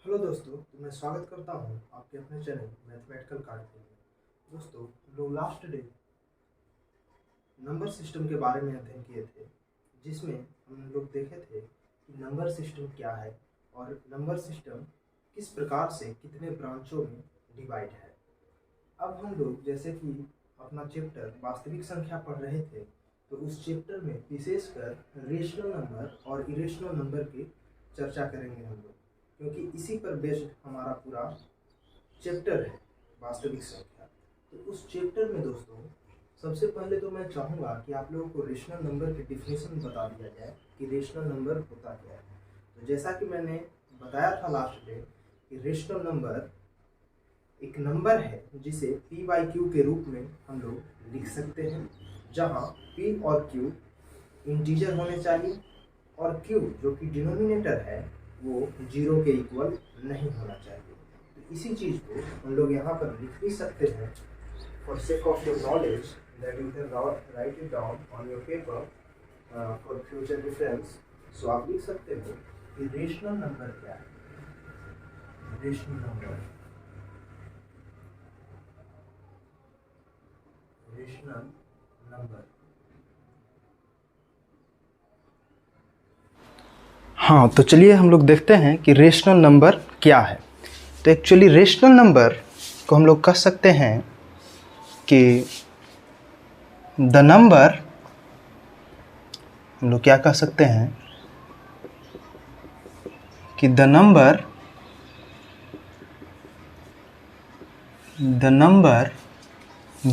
Hello दोस्तों, तो मैं स्वागत करता हूं आपके अपने चैनल मैथमेटिकल कार्ड में। दोस्तों, हम लोग लास्ट डे नंबर सिस्टम के बारे में अध्ययन किए थे, जिसमें हम लोग देखे थे कि नंबर सिस्टम क्या है और नंबर सिस्टम किस प्रकार से कितने ब्रांचों में डिवाइड है। अब हम लोग जैसे कि अपना चैप्टर वास्तविक संख्या पढ़ रहे थे, तो उस चैप्टर में विशेषकर रेशनल नंबर और इरेशनल नंबर की चर्चा करेंगे हम लोग, क्योंकि इसी पर बेस्ड हमारा पूरा चैप्टर है वास्तविक संख्या। तो उस चैप्टर में दोस्तों सबसे पहले तो मैं चाहूँगा कि आप लोगों को रेशनल नंबर की डिफिनेशन बता दिया जाए कि रेशनल नंबर होता क्या है। तो जैसा कि मैंने बताया था लास्ट डे कि रेशनल नंबर एक नंबर है जिसे p बाई क्यू के रूप में हम लोग लिख सकते हैं, जहाँ p और q इंटीजर होने चाहिए और q जो कि डिनोमिनेटर है वो 0 के इक्वल नहीं होना चाहिए। तो इसी चीज़ को हम लोग यहाँ पर लिख भी सकते हैं for sake of your knowledge that you can write it down on your paper for future reference. So आप लिख सकते हो कि रेशनल नंबर क्या है। रेशनल नंबर हाँ, तो चलिए हम लोग देखते हैं कि रेशनल नंबर क्या है। तो एक्चुअली रेशनल नंबर को हम लोग कह सकते हैं कि द नंबर, हम लोग क्या कह सकते हैं कि the number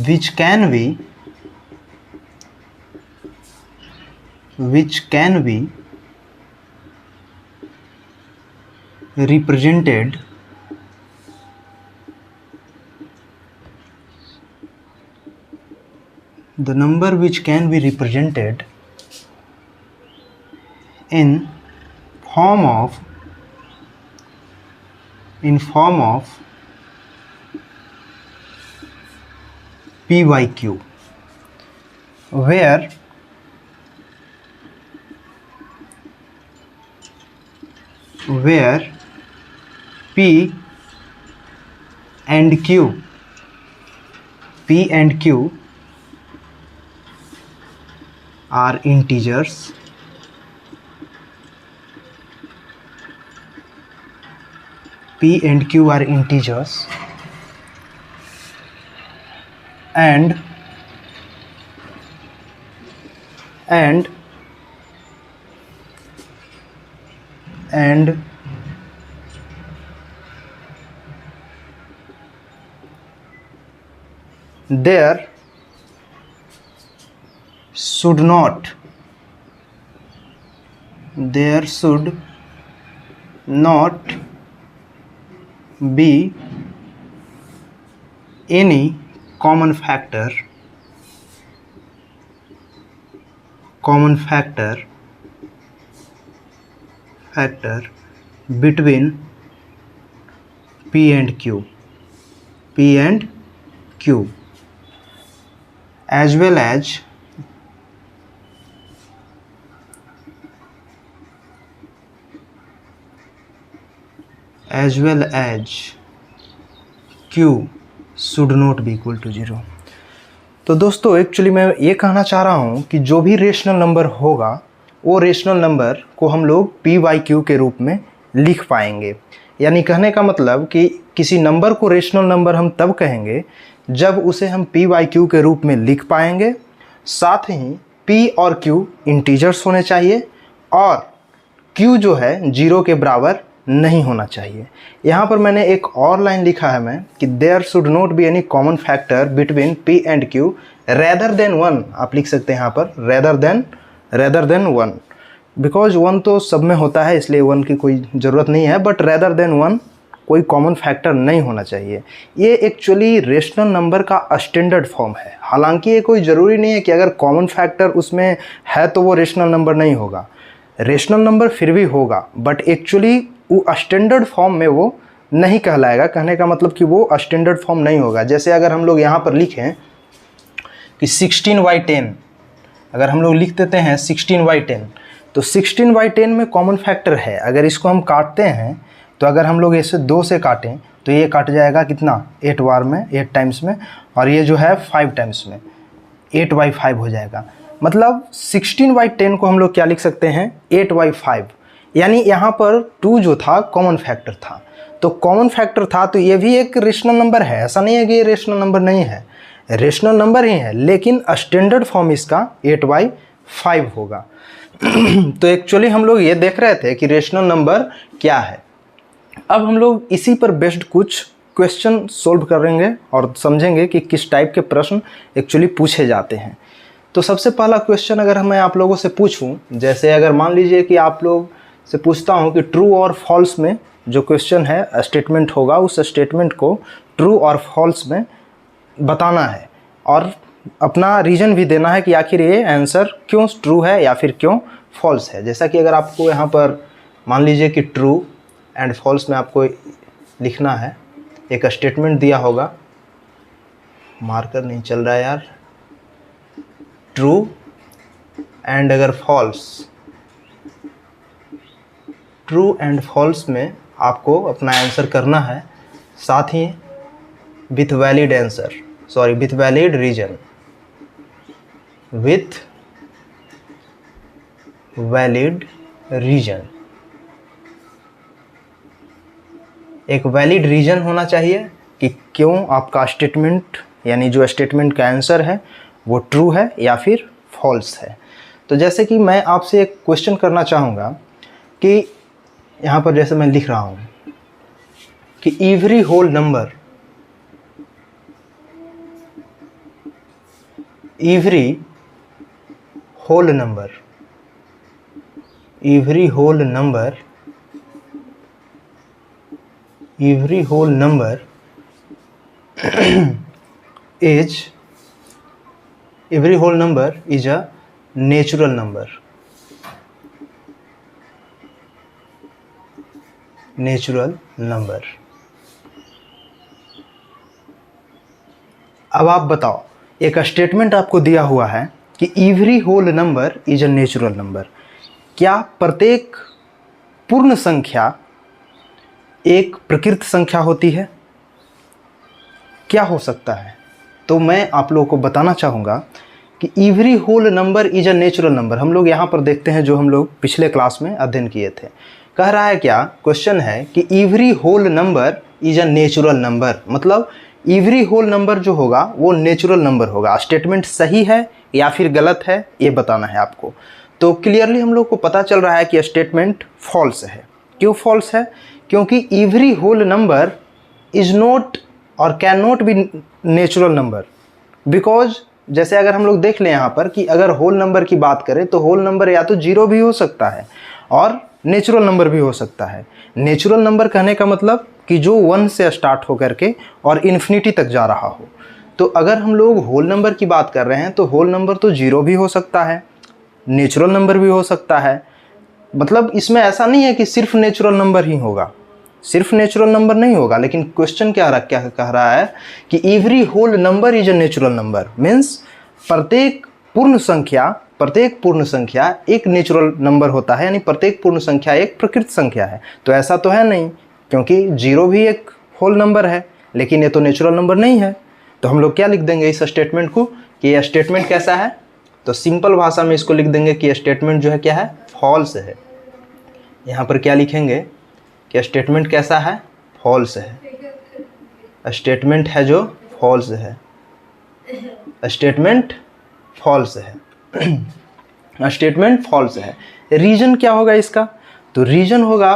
which can be represented in form of p by q, where p and q are integers and there should not be any common factor between p and q as well as q should not be equal to 0। तो दोस्तों actually मैं ये कहना चाह रहा हूँ कि जो भी रेशनल नंबर होगा वो रेशनल नंबर को हम लोग p बाई क्यू के रूप में लिख पाएंगे। यानी कहने का मतलब कि किसी नंबर को रेशनल नंबर हम तब कहेंगे जब उसे हम p बाई क्यू के रूप में लिख पाएंगे, साथ ही p और q इंटीजर्स होने चाहिए और q जो है 0 के बराबर नहीं होना चाहिए। यहाँ पर मैंने एक और लाइन लिखा है मैं कि there should not be any common factor between p and q rather than 1। आप लिख सकते हैं यहाँ पर रेदर देन 1, बिकॉज 1 तो सब में होता है इसलिए 1 की कोई ज़रूरत नहीं है, बट रेदर देन 1 कोई कॉमन फैक्टर नहीं होना चाहिए। ये एक्चुअली रेशनल नंबर का स्टैंडर्ड फॉर्म है। हालांकि ये कोई ज़रूरी नहीं है कि अगर कॉमन फैक्टर उसमें है तो वो रेशनल नंबर नहीं होगा। रेशनल नंबर फिर भी होगा, बट एक्चुअली वो स्टैंडर्ड फॉर्म में वो नहीं कहलाएगा। कहने का मतलब कि वो स्टैंडर्ड फॉर्म नहीं होगा। जैसे अगर हम लोग यहाँ पर लिखें कि 16/10, अगर हम लोग लिख देते हैं 16/10, तो 16/10 में कॉमन फैक्टर है। अगर इसको हम काटते हैं तो अगर हम लोग इसे 2 से काटें तो ये काट जाएगा कितना 8 बार में, 8 टाइम्स में, और ये जो है 5 टाइम्स में, 8/5 हो जाएगा। मतलब 16/10 को हम लोग क्या लिख सकते हैं 8/5। यानी यहाँ पर 2 जो था कॉमन फैक्टर था, तो कॉमन फैक्टर था तो ये भी एक रेशनल नंबर है, ऐसा नहीं है कि ये रेशनल नंबर नहीं है, रेशनल नंबर ही है, लेकिन स्टैंडर्ड फॉर्म इसका 8/5 होगा। तो एक्चुअली हम लोग ये देख रहे थे कि रेशनल नंबर क्या है। अब हम लोग इसी पर बेस्ड कुछ क्वेश्चन सोल्व करेंगे और समझेंगे कि किस टाइप के प्रश्न एक्चुअली पूछे जाते हैं। तो सबसे पहला क्वेश्चन अगर मैं आप लोगों से पूछूं, जैसे अगर मान लीजिए कि आप लोग से पूछता हूं कि ट्रू और फॉल्स में जो क्वेश्चन है स्टेटमेंट होगा, उस स्टेटमेंट को ट्रू और फॉल्स में बताना है और अपना रीज़न भी देना है कि आखिर ये आंसर क्यों ट्रू है या फिर क्यों फॉल्स है। जैसा कि अगर आपको यहाँ पर मान लीजिए कि ट्रू एंड फॉल्स में आपको लिखना है, एक स्टेटमेंट दिया होगा, मार्कर नहीं चल रहा है यार, ट्रू एंड अगर फॉल्स, ट्रू एंड फॉल्स में आपको अपना आंसर करना है, साथ ही with valid answer, sorry with valid reason, with valid reason, एक वैलिड रीजन होना चाहिए कि क्यों आपका स्टेटमेंट यानी जो स्टेटमेंट का आंसर है वो ट्रू है या फिर फॉल्स है। तो जैसे कि मैं आपसे एक क्वेश्चन करना चाहूँगा कि यहाँ पर जैसे मैं लिख रहा हूँ कि every whole number, every whole number, every whole number, every whole number is, every whole number is a natural number, natural number। अब आप बताओ, एक स्टेटमेंट आपको दिया हुआ है कि every whole number is a natural number, क्या प्रत्येक पूर्ण संख्या एक प्रकृत संख्या होती है? क्या हो सकता है? तो मैं आप लोगों को बताना चाहूँगा कि every whole number is a natural number. हम लोग यहाँ पर देखते हैं जो हम लोग पिछले क्लास में अध्ययन किए थे। कह रहा है क्या, क्वेश्चन है कि every whole number is a natural number, मतलब एवरी होल नंबर जो होगा वो नेचुरल नंबर होगा। स्टेटमेंट सही है या फिर गलत है ये बताना है आपको। तो क्लियरली हम लोग को पता चल रहा है कि स्टेटमेंट फॉल्स है। क्यों फॉल्स है? क्योंकि every whole number is not or can not be natural number, because जैसे अगर हम लोग देख लें यहाँ पर कि अगर होल नंबर की बात करें तो होल नंबर या तो 0 भी हो सकता है और नेचुरल नंबर भी हो सकता है। नेचुरल नंबर कहने का मतलब कि जो 1 से स्टार्ट होकर के और इन्फिनिटी तक जा रहा हो। तो अगर हम लोग होल नंबर की बात कर रहे हैं तो होल नंबर तो 0 भी हो सकता है, नेचुरल नंबर भी हो सकता है। मतलब इसमें ऐसा नहीं है कि सिर्फ नेचुरल नंबर ही होगा, सिर्फ नेचुरल नंबर नहीं होगा। लेकिन क्वेश्चन क्या कह रहा है कि every whole number is a natural number, means प्रत्येक पूर्ण संख्या एक नेचुरल नंबर होता है, यानी प्रत्येक पूर्ण संख्या एक प्रकृत संख्या है। तो ऐसा तो है नहीं, क्योंकि 0 भी एक होल नंबर है, लेकिन ये तो नेचुरल नंबर नहीं है। तो हम लोग क्या लिख देंगे इस स्टेटमेंट को कि यह स्टेटमेंट कैसा है? तो सिंपल भाषा में इसको लिख देंगे कि स्टेटमेंट जो है क्या है, फॉल्स है। यहाँ पर क्या लिखेंगे कि स्टेटमेंट कैसा है, फॉल्स है। स्टेटमेंट है जो फॉल्स है, स्टेटमेंट फॉल्स है, स्टेटमेंट फॉल्स है। रीजन क्या होगा इसका? तो रीजन होगा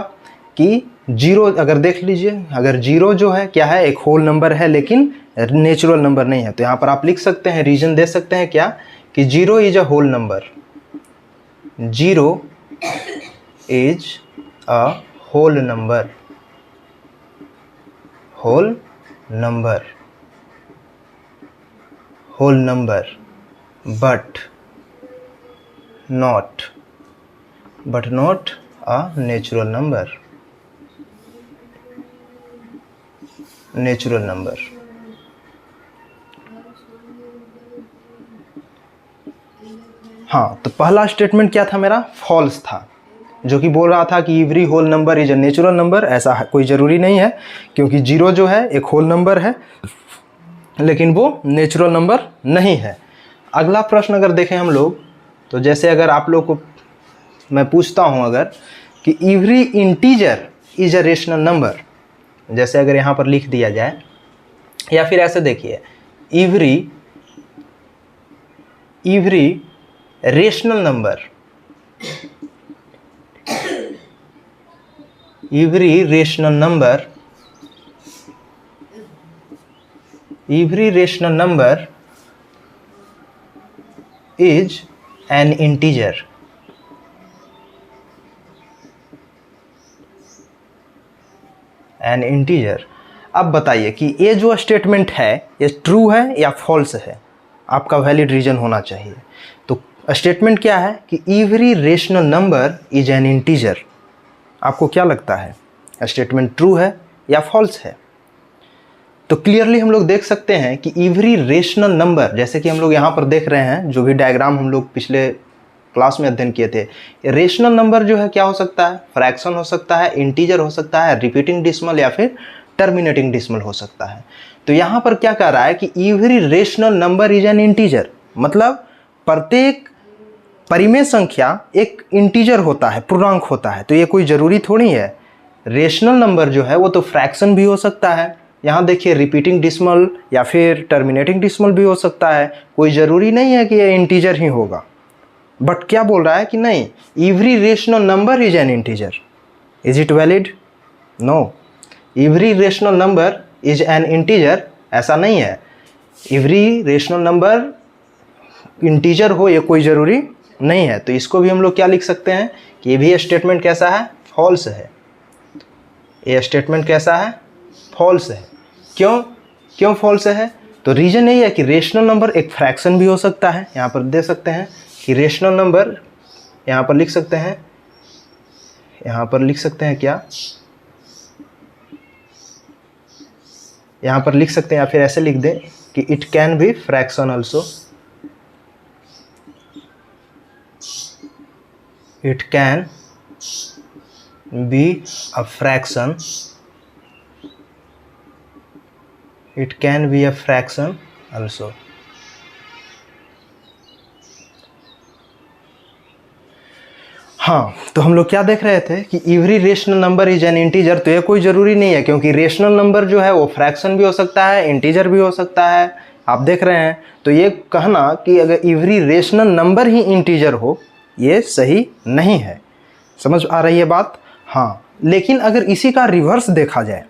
कि 0, अगर देख लीजिए, अगर 0 जो है क्या है, एक होल नंबर है लेकिन नेचुरल नंबर नहीं है। तो यहाँ पर आप लिख सकते हैं, रीजन दे सकते हैं क्या कि 0 is a whole number, 0 is a whole number, whole number, whole number, but not a natural number, natural number. हाँ, तो पहला स्टेटमेंट क्या था मेरा, फॉल्स था। जो कि बोल रहा था कि every whole number is a natural number. ऐसा कोई ज़रूरी नहीं है, क्योंकि 0 जो है एक होल नंबर है, लेकिन वो नेचुरल नंबर नहीं है। अगला प्रश्न अगर देखें हम लोग, तो जैसे अगर आप लोग को मैं पूछता हूँ अगर कि every integer is a rational number, जैसे अगर यहाँ पर लिख दिया जाए, या फिर ऐसे देखिए, every rational number, every rational number is an integer। अब बताइए कि ये जो स्टेटमेंट है ये ट्रू है या फॉल्स है, आपका वैलिड रीजन होना चाहिए। तो स्टेटमेंट क्या है कि every rational number is an integer. आपको क्या लगता है, स्टेटमेंट ट्रू है या फॉल्स है? तो क्लियरली हम लोग देख सकते हैं कि एवरी रेशनल नंबर, जैसे कि हम लोग यहाँ पर देख रहे हैं, जो भी डायग्राम हम लोग पिछले क्लास में अध्ययन किए थे, रेशनल नंबर जो है क्या हो सकता है, फ्रैक्शन हो सकता है, इंटीजर हो सकता है, रिपीटिंग डिसिमल या फिर टर्मिनेटिंग डिसिमल हो सकता है। तो यहाँ पर क्या कह रहा है कि every rational number is an integer, मतलब प्रत्येक परिमेय संख्या एक इंटीजर होता है, पूर्णांक होता है। तो ये कोई ज़रूरी थोड़ी है, रेशनल नंबर जो है वो तो फ्रैक्शन भी हो सकता है। यहाँ देखिए रिपीटिंग डिसिमल या फिर टर्मिनेटिंग डिसिमल भी हो सकता है, कोई ज़रूरी नहीं है कि ये इंटीजर ही होगा। बट क्या बोल रहा है कि नहीं, every rational number is an integer. Is it valid? No, every rational number is an integer ऐसा नहीं है। एवरी रेशनल नंबर इंटीजर हो ये कोई ज़रूरी नहीं है। तो इसको भी हम लोग क्या लिख सकते हैं कि ये भी स्टेटमेंट कैसा है, फॉल्स है। ये स्टेटमेंट कैसा है, फॉल्स है। क्यों फॉल्स है? तो रीजन यही है कि रेशनल नंबर एक फ्रैक्शन भी हो सकता है। यहाँ पर दे सकते हैं कि रेशनल नंबर, यहाँ पर लिख सकते हैं, क्या, यहाँ पर लिख सकते हैं या फिर ऐसे लिख दें कि it can be fraction also, it can be a fraction, also। हाँ, तो हम लोग क्या देख रहे थे कि every rational number is an integer. तो ये कोई ज़रूरी नहीं है, क्योंकि रेशनल नंबर जो है वो फ्रैक्शन भी हो सकता है, इंटीजर भी हो सकता है। आप देख रहे हैं, तो ये कहना कि अगर एवरी रेशनल नंबर ही इंटीजर हो, ये सही नहीं है। समझ आ रही है बात? हाँ, लेकिन अगर इसी का रिवर्स देखा जाए,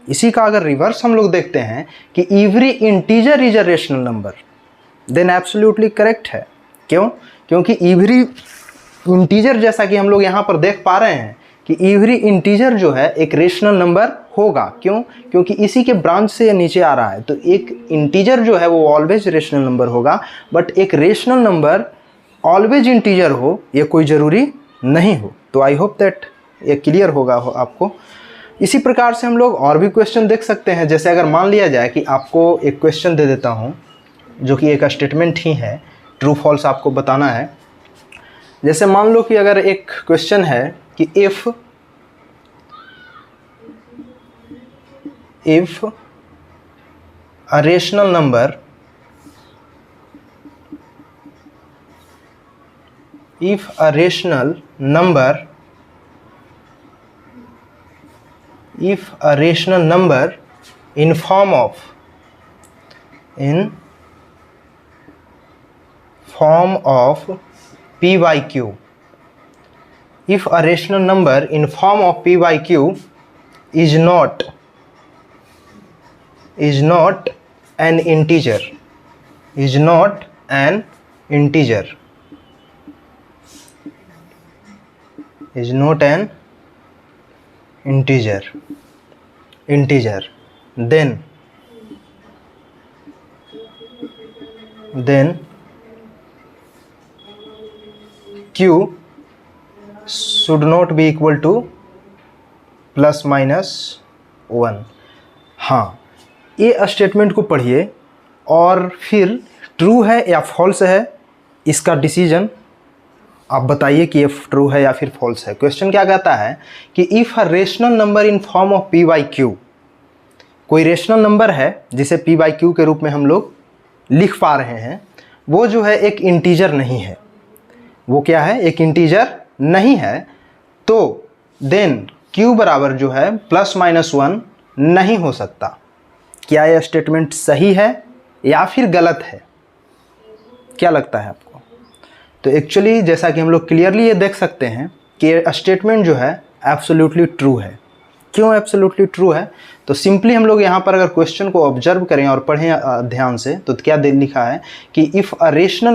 इसी का अगर रिवर्स हम लोग देखते हैं कि every integer is a rational number, then absolutely correct है। क्यों? क्योंकि एवरी इंटीजर, जैसा कि हम लोग यहाँ पर देख पा रहे हैं कि एवरी इंटीजर जो है एक रेशनल नंबर होगा। क्यों? क्योंकि इसी के ब्रांच से नीचे आ रहा है। तो एक इंटीजर जो है वो ऑलवेज रेशनल नंबर होगा, बट एक रेशनल नंबर ऑलवेज इंटीजर हो ये कोई ज़रूरी नहीं हो। तो आई होप दैट ये क्लियर होगा आपको। इसी प्रकार से हम लोग और भी क्वेश्चन देख सकते हैं। जैसे अगर मान लिया जाए कि आपको एक क्वेश्चन दे देता हूँ जो कि एक स्टेटमेंट ही है, ट्रू फॉल्स आपको बताना है। जैसे मान लो कि अगर एक क्वेश्चन है कि if a rational number in form of p by q, if a rational number in form of p by q is not an integer, then q should not be equal to ±1। हाँ, ये statement को पढ़िए और फिर true है या false है इसका डिसीजन आप बताइए कि ये ट्रू है या फिर फॉल्स है। क्वेश्चन क्या कहता है कि if a rational number in form of P by Q, कोई रेशनल नंबर है जिसे पी बाई क्यू के रूप में हम लोग लिख पा रहे हैं, वो जो है एक इंटीजर नहीं है, वो क्या है, एक इंटीजर नहीं है, तो देन q बराबर जो है +-1 नहीं हो सकता। क्या यह स्टेटमेंट सही है या फिर गलत है? क्या लगता है आपको? तो एक्चुअली जैसा कि हम लोग क्लियरली ये देख सकते हैं कि स्टेटमेंट जो है एब्सोल्युटली ट्रू है। क्यों एब्सोल्युटली ट्रू है? तो सिंपली हम लोग यहाँ पर अगर क्वेश्चन को ऑब्जर्व करें और पढ़ें ध्यान से, तो क्या लिखा है कि if a rational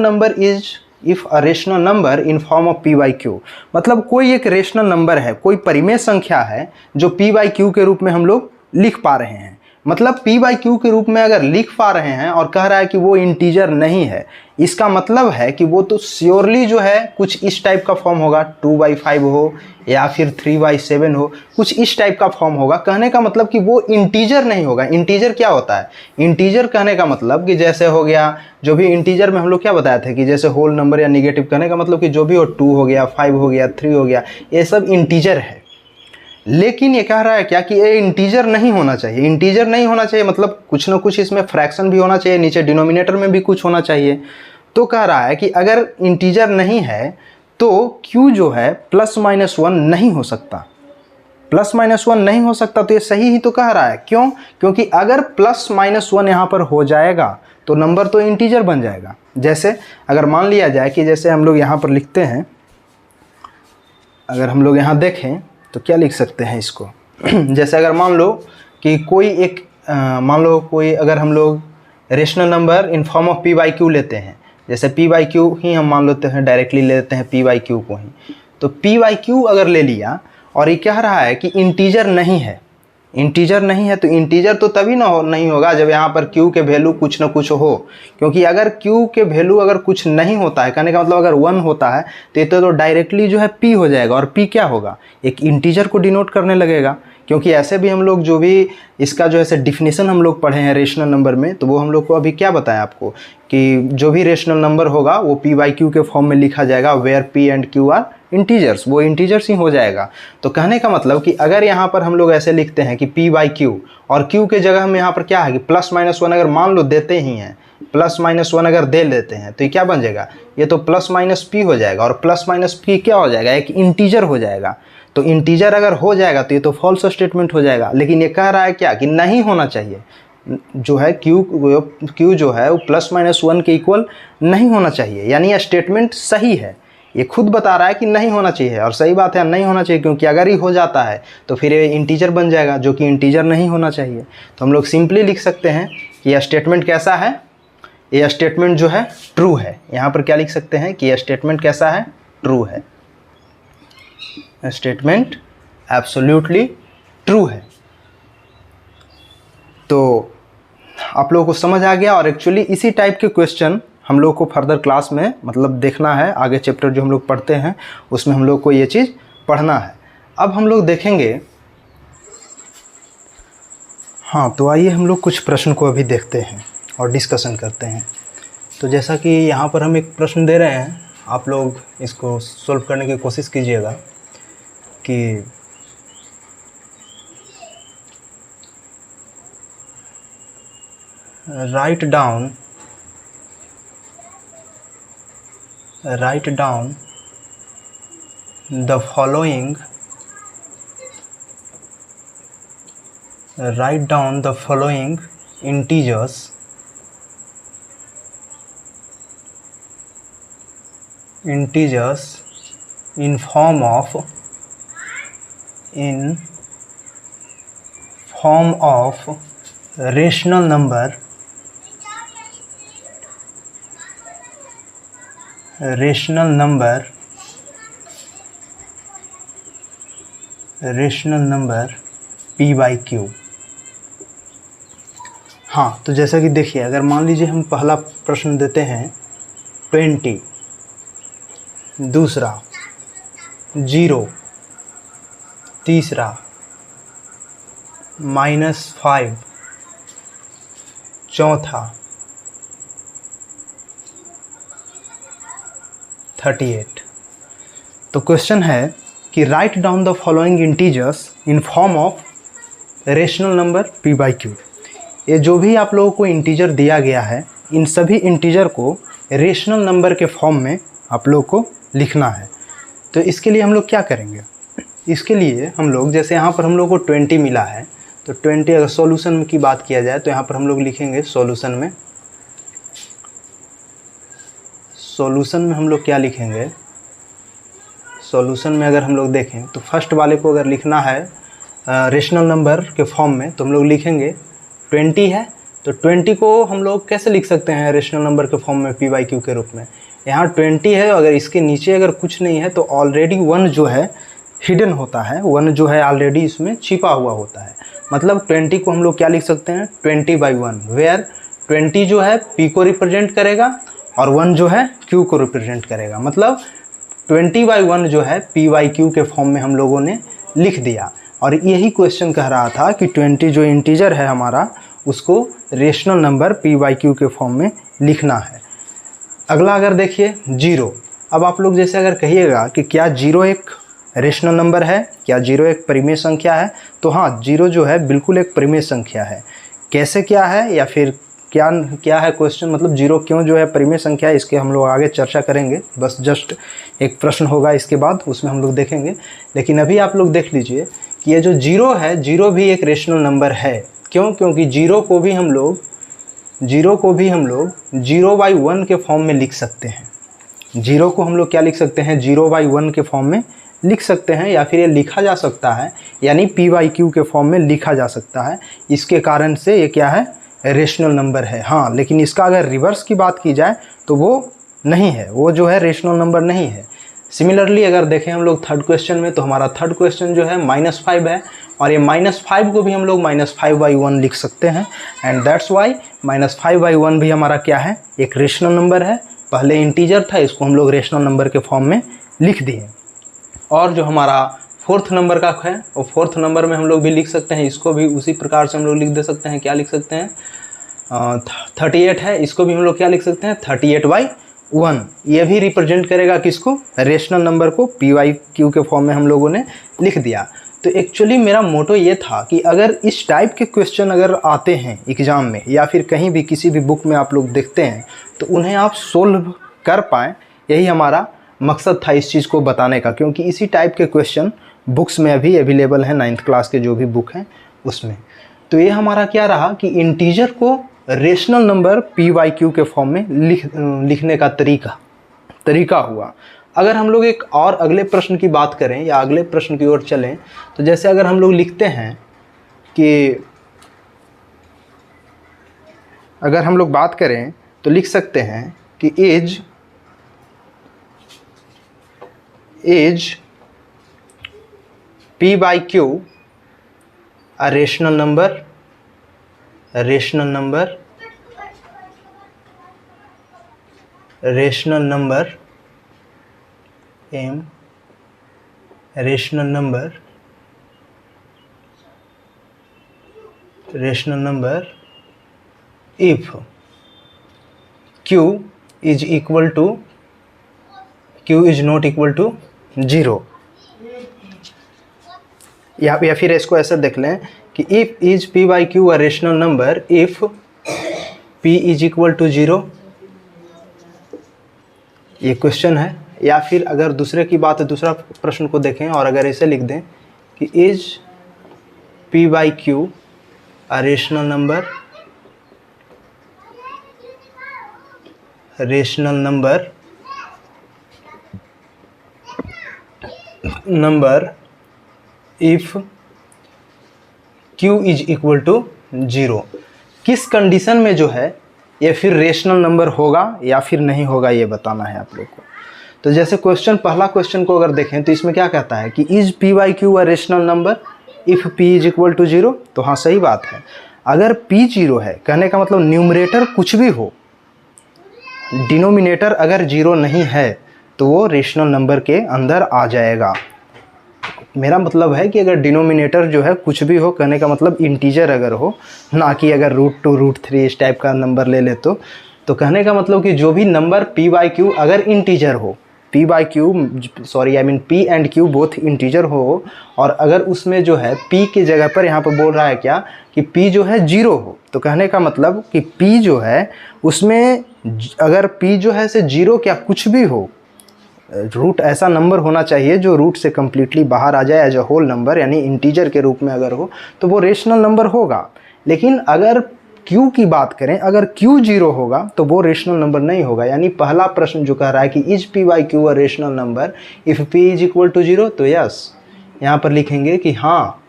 number in form of P by Q, मतलब कोई एक रेशनल नंबर है, कोई परिमेय संख्या है जो पी बाई क्यू के रूप में हम लोग लिख पा रहे हैं, मतलब पी बाई क्यू के रूप में अगर लिख पा रहे हैं और कह रहा है कि वो इंटीजर नहीं है, इसका मतलब है कि वो तो श्योरली जो है कुछ इस टाइप का फॉर्म होगा, 2/5 हो या फिर 3/7 हो, कुछ इस टाइप का फॉर्म होगा। कहने का मतलब कि वो इंटीजर नहीं होगा। इंटीजर क्या होता है? इंटीजर कहने का मतलब कि जैसे हो गया, जो भी इंटीजर में हम लोग क्या बताए थे कि जैसे होल नंबर या निगेटिव, कहने का मतलब कि जो भी हो, 2 हो गया, 5 हो गया, 3 हो गया, ये सब इंटीजर है। लेकिन ये कह रहा है क्या कि ये इंटीजर नहीं होना चाहिए। इंटीजर नहीं होना चाहिए मतलब कुछ ना कुछ इसमें फ्रैक्शन भी होना चाहिए, नीचे डिनोमिनेटर में भी कुछ होना चाहिए। तो कह रहा है कि अगर इंटीजर नहीं है तो q जो है +-1 नहीं हो सकता, +-1 नहीं हो सकता। तो ये सही ही तो कह रहा है। क्यों? क्योंकि अगर +-1 यहाँ पर हो जाएगा तो नंबर तो इंटीजर बन जाएगा। जैसे अगर मान लिया जाए कि जैसे हम लोग यहाँ पर लिखते हैं, अगर हम लोग यहाँ देखें तो क्या लिख सकते हैं इसको जैसे अगर मान लो कि कोई एक मान लो कोई अगर हम लोग rational number in form of P by Q लेते हैं, जैसे पी बाई क्यू ही हम मान लेते हैं, डायरेक्टली ले लेते हैं पी बाई क्यू को ही। तो पी बाई क्यू अगर ले लिया और ये कह रहा है कि इंटीजर नहीं है, इंटीजर नहीं है, तो इंटीजर तो तभी नहीं होगा जब यहाँ पर q के वैल्यू कुछ ना कुछ हो। क्योंकि अगर q के वैल्यू अगर कुछ नहीं होता है, कहने का मतलब अगर 1 होता है तो ये तो डायरेक्टली जो है p हो जाएगा, और p क्या होगा, एक इंटीजर को डिनोट करने लगेगा। क्योंकि ऐसे भी हम लोग जो भी इसका जो है डिफिनीसन हम लोग पढ़े हैं रेशनल नंबर में, तो वो हम लोग को अभी क्या बताया आपको कि जो भी रेशनल नंबर होगा वो p बाई क्यू के फॉर्म में लिखा जाएगा, where p and q are integers, वो इंटीजर्स ही हो जाएगा। तो कहने का मतलब कि अगर यहाँ पर हम लोग ऐसे लिखते हैं कि p बाई क्यू, और q के जगह हम यहाँ पर क्या है कि +-1 अगर मान लो देते ही हैं, +-1 अगर दे लेते हैं, तो ये क्या बन जाएगा, ये तो +-p हो जाएगा, और +-p क्या हो जाएगा, एक इंटीजर हो जाएगा। तो इंटीजर अगर हो जाएगा तो ये तो फॉल्स स्टेटमेंट हो जाएगा। लेकिन ये कह रहा है क्या कि नहीं होना चाहिए, जो है q जो है वो +-1 के इक्वल नहीं होना चाहिए, यानी यह स्टेटमेंट सही है। ये खुद बता रहा है कि नहीं होना चाहिए, और सही बात है, नहीं होना चाहिए, क्योंकि अगर ही हो जाता है तो फिर ये इंटीजर बन जाएगा, जो कि इंटीजर नहीं होना चाहिए। तो हम लोग सिंपली लिख सकते हैं कि यह स्टेटमेंट कैसा है, यह स्टेटमेंट जो है ट्रू है। यहाँ पर क्या लिख सकते हैं कि यह स्टेटमेंट कैसा है, ट्रू है, स्टेटमेंट एब्सोल्युटली ट्रू है। तो आप लोगों को समझ आ गया, और एक्चुअली इसी टाइप के क्वेश्चन हम लोग को फर्दर क्लास में मतलब देखना है, आगे चैप्टर जो हम लोग पढ़ते हैं उसमें हम लोग को ये चीज़ पढ़ना है। अब हम लोग देखेंगे, हाँ तो आइए हम लोग कुछ प्रश्न को अभी देखते हैं और डिस्कशन करते हैं। तो जैसा कि यहाँ पर हम एक प्रश्न दे रहे हैं, आप लोग इसको सॉल्व करने की कोशिश कीजिएगा कि write down the following integers in form of rational number p by Q. हाँ तो जैसा कि देखिए, अगर मान लीजिए हम पहला प्रश्न देते हैं 20, दूसरा 0, तीसरा -5, चौथा 38। तो क्वेश्चन है कि write down the following integers in form of rational number p by Q. ये जो भी आप लोगों को इंटीजर दिया गया है, इन सभी इंटीजर को रेशनल नंबर के फॉर्म में आप लोग को लिखना है। तो इसके लिए हम लोग क्या करेंगे, इसके लिए हम लोग जैसे यहाँ पर हम लोग को 20 मिला है, तो 20 अगर सॉल्यूशन की बात किया जाए तो यहाँ पर हम लोग लिखेंगे सॉल्यूशन में हम लोग क्या लिखेंगे, सॉल्यूशन में अगर हम लोग देखें तो फर्स्ट वाले को अगर लिखना है रेशनल नंबर के फॉर्म में तो हम लोग लिखेंगे 20 है, तो 20 को हम लोग कैसे लिख सकते हैं रेशनल नंबर के फॉर्म में p बाई क्यू के रूप में। यहाँ 20 है, अगर इसके नीचे अगर कुछ नहीं है तो ऑलरेडी 1 जो है हिडन होता है, 1 जो है ऑलरेडी इसमें छिपा हुआ होता है। मतलब 20 को हम लोग क्या लिख सकते हैं 20 बाई 1, वेयर 20 जो है p को रिप्रेजेंट करेगा और 1 जो है q को रिप्रेजेंट करेगा। मतलब 20 बाई 1 जो है p बाई क्यू के फॉर्म में हम लोगों ने लिख दिया। और यही क्वेश्चन कह रहा था कि 20 जो इंटीजर है हमारा उसको rational number p by q के फॉर्म में लिखना है। अगला अगर देखिए 0। अब आप लोग जैसे अगर कहिएगा कि क्या 0 एक रेशनल नंबर है, क्या 0 एक परिमेय संख्या है, तो हाँ 0 जो है बिल्कुल एक परिमेय संख्या है। कैसे क्या है या फिर क्या है क्वेश्चन, मतलब 0 क्यों जो है परिमेय संख्या है, इसके हम लोग आगे चर्चा करेंगे। बस जस्ट एक प्रश्न होगा इसके बाद, उसमें हम लोग देखेंगे। लेकिन अभी आप लोग देख लीजिए कि ये जो 0 है, 0 भी एक रेशनल नंबर है। क्यों? क्योंकि 0 को भी हम लोग 0 बाई 1 के फॉर्म में लिख सकते हैं। 0 को हम लोग क्या लिख सकते हैं 0 बाई 1 के फॉर्म में लिख सकते हैं, या फिर ये लिखा जा सकता है, यानी p बाई क्यू के फॉर्म में लिखा जा सकता है। इसके कारण से ये क्या है रेशनल नंबर है। हाँ, लेकिन इसका अगर रिवर्स की बात की जाए तो वो नहीं है, वो जो है रेशनल नंबर नहीं है। सिमिलरली अगर देखें हम लोग थर्ड क्वेश्चन में, तो हमारा थर्ड क्वेश्चन जो है -5 है, और ये -5 को भी हम लोग -5 बाई 1 लिख सकते हैं। एंड दैट्स वाई -5 बाई 1 भी हमारा क्या है एक रेशनल नंबर है। पहले इंटीजर था, इसको हम लोग रेशनल नंबर के फॉर्म में लिख दिए। और जो हमारा फोर्थ नंबर का है, वो फोर्थ नंबर में हम लोग भी लिख सकते हैं, इसको भी उसी प्रकार से हम लोग लिख दे सकते हैं। क्या लिख सकते हैं 38 है, इसको भी हम लोग क्या लिख सकते हैं 38 बाई 1। ये भी रिप्रेजेंट करेगा किसको, रेशनल नंबर को। p बाई क्यू के फॉर्म में हम लोगों ने लिख दिया। तो एक्चुअली मेरा मोटो ये था कि अगर इस टाइप के क्वेश्चन अगर आते हैं एग्ज़ाम में या फिर कहीं भी किसी भी बुक में आप लोग देखते हैं तो उन्हें आप सोल्व कर पाएँ, यही हमारा मकसद था इस चीज़ को बताने का। क्योंकि इसी टाइप के क्वेश्चन बुक्स में अभी अवेलेबल हैं, 9th क्लास के जो भी बुक हैं उसमें। तो ये हमारा क्या रहा कि इंटीजर को rational number p by q के फॉर्म में लिखने का तरीका हुआ। अगर हम लोग एक और अगले प्रश्न की बात करें या अगले प्रश्न की ओर चलें, तो जैसे अगर हम लोग लिखते हैं कि अगर हम लोग बात करें तो लिख सकते हैं कि is p by q a rational number if q is not equal to 0। या फिर इसको ऐसे देख लें कि if is p by q a rational number if p is equal to 0, ये क्वेश्चन है। या फिर अगर दूसरे की बात दूसरा प्रश्न को देखें और अगर ऐसे लिख दें कि is p by q a rational number if q is equal to 0। किस कंडीशन में जो है ये फिर रेशनल नंबर होगा या फिर नहीं होगा, ये बताना है आप लोग को। तो जैसे पहला क्वेश्चन को अगर देखें तो इसमें क्या कहता है कि is p by q a rational number if p is equal to 0। तो हाँ सही बात है, अगर p 0 है कहने का मतलब न्यूमरेटर कुछ भी हो, डिनोमिनेटर अगर 0 नहीं है तो वो रेशनल नंबर के अंदर आ जाएगा। मेरा मतलब है कि अगर डिनोमिनेटर जो है कुछ भी हो, कहने का मतलब इंटीजर अगर हो, ना कि अगर √2 √3 इस टाइप का नंबर ले ले तो कहने का मतलब कि जो भी नंबर p बाई क्यू अगर इंटीजर हो P by Q sorry I mean P and Q both integer हो, और अगर उसमें जो है P की जगह पर यहाँ पर बोल रहा है क्या कि P जो है 0 हो, तो कहने का मतलब कि P जो है उसमें अगर P जो है से 0 क्या कुछ भी हो, रूट ऐसा नंबर होना चाहिए जो रूट से कम्प्लीटली बाहर आ जाए एज अ होल नंबर, यानी इंटीजर के रूप में अगर हो तो वो रेशनल नंबर होगा। लेकिन अगर Q की बात करें, अगर Q 0 होगा तो वो रेशनल नंबर नहीं होगा। यानी पहला प्रश्न जो कह रहा है कि is P by q a rational number if P is equal to 0, तो यस यहाँ पर लिखेंगे कि हाँ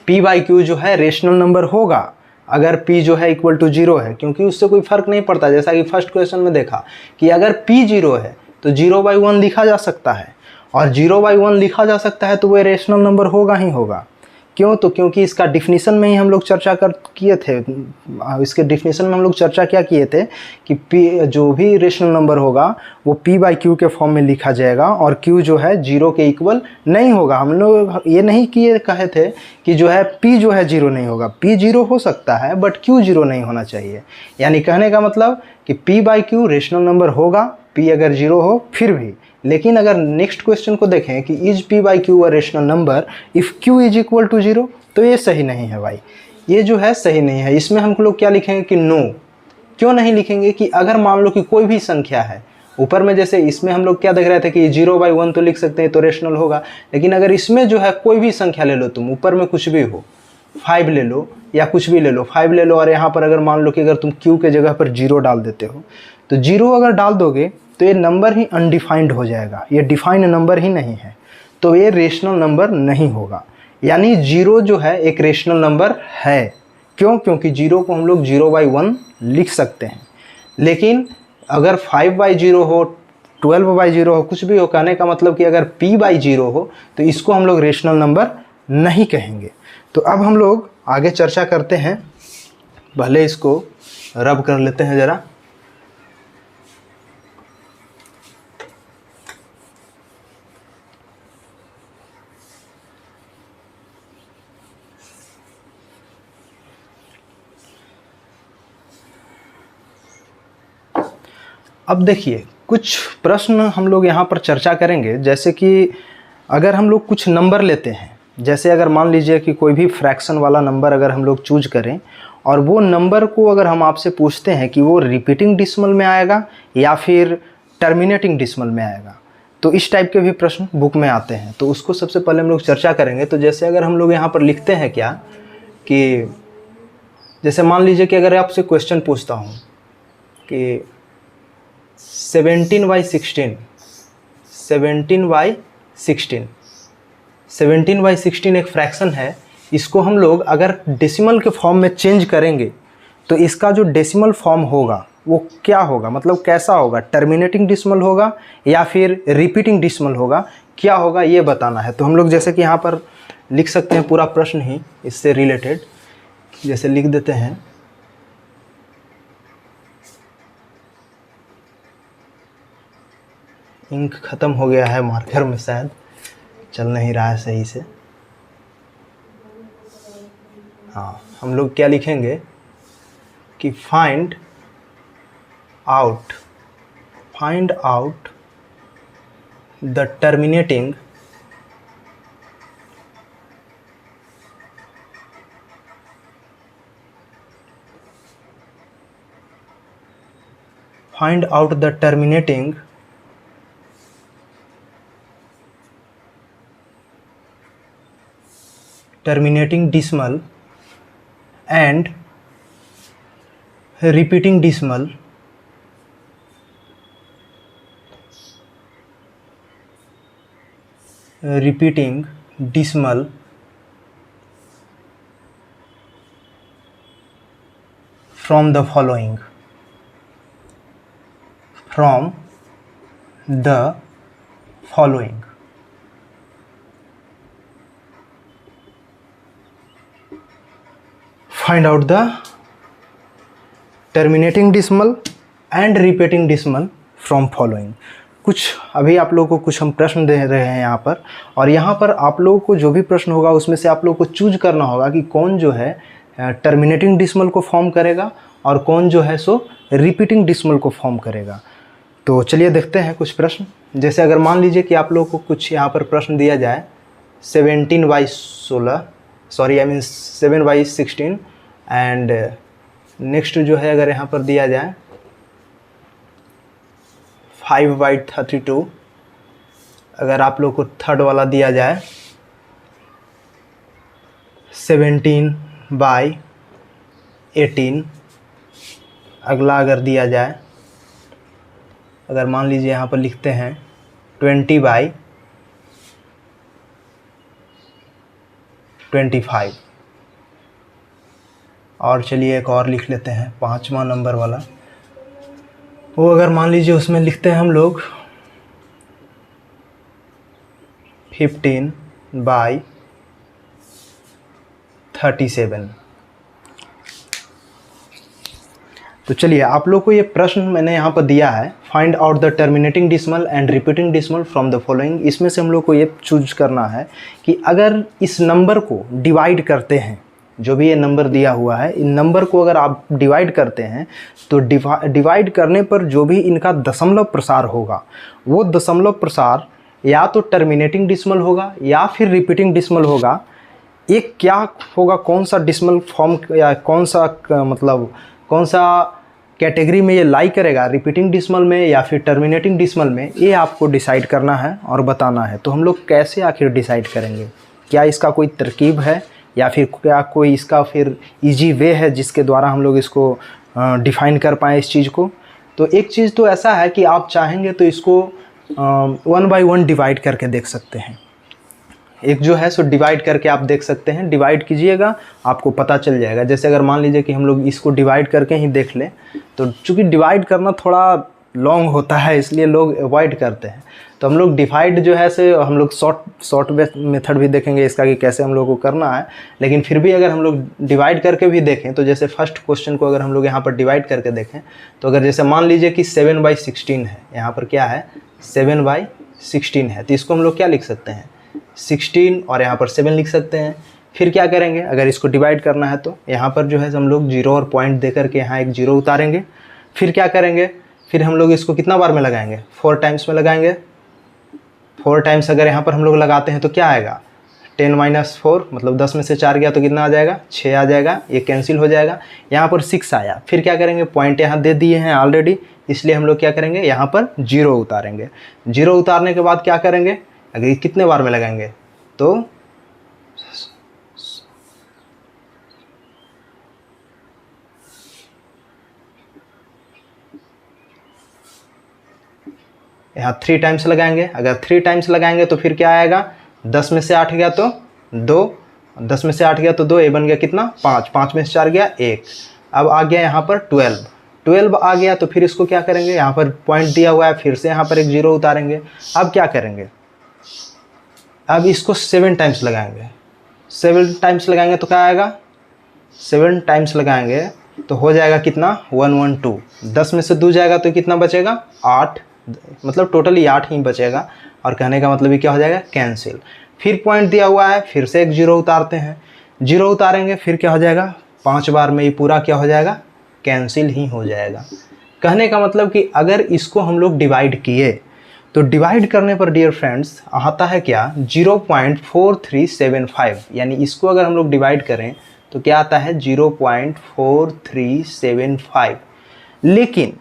P बाई क्यू जो है रेशनल नंबर होगा अगर P जो है इक्वल टू 0 है, क्योंकि उससे कोई फ़र्क नहीं पड़ता। जैसा कि फर्स्ट क्वेश्चन में देखा कि अगर P 0 है तो 0/1 लिखा जा सकता है, और 0/1 लिखा जा सकता है तो वो रेशनल नंबर होगा ही होगा। क्यों? तो क्योंकि इसका डिफिनीसन में ही हम लोग चर्चा किए थे, इसके डिफिनीसन में हम लोग चर्चा क्या किए थे कि P जो भी रेशनल नंबर होगा वो P बाई क्यू के फॉर्म में लिखा जाएगा, और Q जो है 0 के इक्वल नहीं होगा। हम लोग ये नहीं कहे थे कि जो है P जो है 0 नहीं होगा, P 0 हो सकता है बट Q 0 नहीं होना चाहिए। यानी कहने का मतलब कि P by Q rational number होगा, P अगर 0 हो फिर भी। लेकिन अगर नेक्स्ट क्वेश्चन को देखें कि is P by q a rational number if Q is equal to 0, तो ये सही नहीं है भाई, ये जो है सही नहीं है। इसमें हम लोग क्या लिखेंगे कि नो। क्यों नहीं लिखेंगे कि अगर मान लो कि कोई भी संख्या है, ऊपर में जैसे इसमें हम लोग क्या देख रहे थे कि 0/1 तो लिख सकते हैं तो रेशनल होगा, लेकिन अगर इसमें जो है कोई भी संख्या ले लो तुम, ऊपर में कुछ भी हो, 5 ले लो या कुछ भी ले लो, 5 ले लो, और यहाँ पर अगर मान लो कि अगर तुम Q के जगह पर 0 डाल देते हो, तो 0 अगर डाल दोगे तो ये नंबर ही अनडिफाइंड हो जाएगा, ये डिफाइंड नंबर ही नहीं है, तो ये रेशनल नंबर नहीं होगा। यानी 0 जो है एक रेशनल नंबर है। क्यों? क्योंकि 0 को हम लोग 0/1 लिख सकते हैं। लेकिन अगर 5/0 हो, 12/0 हो, कुछ भी हो, कहने का मतलब कि अगर P बाई 0 हो तो इसको हम लोग रेशनल नंबर नहीं कहेंगे। तो अब हम लोग आगे चर्चा करते हैं, पहले इसको रब कर लेते हैं ज़रा। अब देखिए कुछ प्रश्न हम लोग यहाँ पर चर्चा करेंगे, जैसे कि अगर हम लोग कुछ नंबर लेते हैं, जैसे अगर मान लीजिए कि कोई भी फ्रैक्शन वाला नंबर अगर हम लोग चूज करें, और वो नंबर को अगर हम आपसे पूछते हैं कि वो रिपीटिंग डिसिमल में आएगा या फिर टर्मिनेटिंग डिसिमल में आएगा, तो इस टाइप के भी प्रश्न बुक में आते हैं। तो उसको सबसे पहले हम लोग चर्चा करेंगे। तो जैसे अगर हम लोग यहाँ पर लिखते हैं क्या कि जैसे मान लीजिए कि अगर आपसे क्वेश्चन पूछता हूँ कि 17/16 एक फ्रैक्शन है, इसको हम लोग अगर डेसिमल के फॉर्म में चेंज करेंगे तो इसका जो डेसिमल फॉर्म होगा वो क्या होगा, मतलब कैसा होगा, टर्मिनेटिंग डिसिमल होगा या फिर रिपीटिंग डिसिमल होगा, क्या होगा ये बताना है। तो हम लोग जैसे कि यहाँ पर लिख सकते हैं पूरा प्रश्न ही इससे रिलेटेड, जैसे लिख देते हैं इंक ख़त्म हो गया है मार्कर में, शायद चल नहीं रहा है सही से। हाँ, हम लोग क्या लिखेंगे कि find out the terminating terminating decimal and repeating decimal from the following. Find out the terminating decimal and repeating decimal from following. कुछ अभी आप लोगों को कुछ हम प्रश्न दे रहे हैं यहाँ पर, और यहाँ पर आप लोगों को जो भी प्रश्न होगा उसमें से आप लोगों को चूज करना होगा कि कौन जो है टर्मिनेटिंग डिसिमल को फॉर्म करेगा और कौन जो है सो रिपीटिंग डिसिमल को फॉर्म करेगा। तो चलिए देखते हैं कुछ प्रश्न। जैसे अगर मान लीजिए कि आप लोगों को कुछ यहाँ पर प्रश्न दिया जाए 17/16, sorry I mean 7/16, and next जो है अगर यहाँ पर दिया जाए 5/32, अगर आप लोग को थर्ड वाला दिया जाए 17/18, अगला अगर दिया जाए, अगर मान लीजिए यहाँ पर लिखते हैं 20/25, और चलिए एक और लिख लेते हैं 5वां नंबर वाला। वो अगर मान लीजिए उसमें लिखते हैं हम लोग 15/37। तो चलिए आप लोग को ये प्रश्न मैंने यहाँ पर दिया है, find out the terminating decimal and repeating decimal from the following. इसमें से हम लोग को ये चूज करना है कि अगर इस नंबर को डिवाइड करते हैं, जो भी ये नंबर दिया हुआ है, इन नंबर को अगर आप डिवाइड करते हैं तो डिवाइड करने पर जो भी इनका दशमलव प्रसार होगा, वो दशमलव प्रसार या तो टर्मिनेटिंग डिसिमल होगा या फिर रिपीटिंग डिसिमल होगा। एक क्या होगा, कौन सा डिसिमल फॉर्म या कौन सा मतलब कौन सा कैटेगरी में ये लाई करेगा, रिपीटिंग डिसिमल में या फिर टर्मिनेटिंग डिसिमल में, ये आपको डिसाइड करना है और बताना है। तो हम लोग कैसे आखिर डिसाइड करेंगे? क्या इसका कोई तरकीब है या फिर क्या कोई इसका फिर इजी वे है जिसके द्वारा हम लोग इसको डिफ़ाइन कर पाएँ इस चीज़ को? तो एक चीज़ तो ऐसा है कि आप चाहेंगे तो इसको 1 by 1 डिवाइड करके देख सकते हैं। एक जो है सो डिवाइड करके आप देख सकते हैं, डिवाइड कीजिएगा आपको पता चल जाएगा। जैसे अगर मान लीजिए कि हम लोग इसको डिवाइड करके ही देख लें, तो चूँकि डिवाइड करना थोड़ा लॉन्ग होता है इसलिए लोग अवॉइड करते हैं। तो हम लोग डिवाइड जो है से हम लोग शॉर्ट मेथड भी देखेंगे इसका कि कैसे हम लोग को करना है, लेकिन फिर भी अगर हम लोग डिवाइड करके भी देखें तो जैसे फर्स्ट क्वेश्चन को अगर हम लोग यहाँ पर डिवाइड करके देखें तो अगर जैसे मान लीजिए कि 7/16 है, यहाँ पर क्या है 7/16 है, तो इसको हम लोग क्या लिख सकते हैं 16 और यहाँ पर 7 लिख सकते हैं। फिर क्या करेंगे, अगर इसको डिवाइड करना है तो यहाँ पर जो है हम लोग 0 और पॉइंट दे करके यहाँ एक 0 उतारेंगे। फिर क्या करेंगे, फिर हम लोग इसको कितना बार में लगाएंगे 4 टाइम्स में लगाएंगे। 4 टाइम्स अगर यहाँ पर हम लोग लगाते हैं तो क्या आएगा 10 - 4, मतलब 10 में से 4 गया तो कितना आ जाएगा 6 आ जाएगा, ये कैंसिल हो जाएगा। यहाँ पर 6 आया, फिर क्या करेंगे, पॉइंट यहाँ दे दिए हैं ऑलरेडी, इसलिए हम लोग क्या करेंगे यहाँ पर 0 उतारेंगे। 0 उतारने के बाद क्या करेंगे, अगर ये कितने बार में लगाएंगे तो यहाँ 3 टाइम्स लगाएंगे। अगर 3 टाइम्स लगाएंगे तो फिर क्या आएगा, 10 में से 8 गया तो 2, 10 में से 8 गया तो 2, ये बन गया कितना 5, 5 में से 4 गया 1। अब आ गया यहाँ पर 12 आ गया, तो फिर इसको क्या करेंगे, यहाँ पर पॉइंट दिया हुआ है, फिर से यहाँ पर एक 0 उतारेंगे। अब क्या करेंगे, अब इसको 7 टाइम्स लगाएंगे। 7 टाइम्स लगाएंगे तो क्या आएगा, 7 टाइम्स लगाएंगे तो हो जाएगा कितना 112। 10 में से 2 जाएगा तो कितना बचेगा 8, मतलब टोटली 8 ही बचेगा। और कहने का मतलब ये क्या हो जाएगा कैंसिल। फिर पॉइंट दिया हुआ है, फिर से एक 0 उतारते हैं। 0 उतारेंगे फिर क्या हो जाएगा, 5 बार में ये पूरा क्या हो जाएगा कैंसिल ही हो जाएगा। कहने का मतलब कि अगर इसको हम लोग डिवाइड किए तो डिवाइड करने पर डियर फ्रेंड्स आता है क्या 0.4375, यानी इसको अगर हम लोग डिवाइड करें तो क्या आता है 0.4375। लेकिन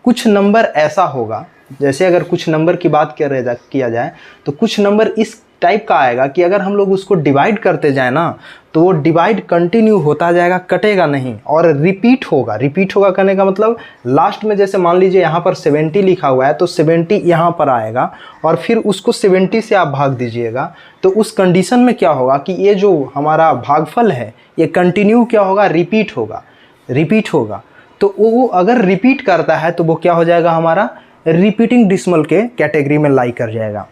कुछ नंबर ऐसा होगा, जैसे अगर कुछ नंबर की बात किया जाए तो कुछ नंबर इस टाइप का आएगा कि अगर हम लोग उसको डिवाइड करते जाए ना तो वो डिवाइड कंटिन्यू होता जाएगा, कटेगा नहीं और रिपीट होगा। कहने का मतलब लास्ट में जैसे मान लीजिए यहाँ पर 70 लिखा हुआ है तो 70 यहाँ पर आएगा और फिर उसको 70 से आप भाग दीजिएगा, तो उस कंडीशन में क्या होगा कि ये जो हमारा भागफल है ये कंटिन्यू क्या होगा, रिपीट होगा। तो वो अगर रिपीट करता है तो वो क्या हो जाएगा, हमारा रिपीटिंग डिसिमल के कैटेगरी में लाई कर जाएगा।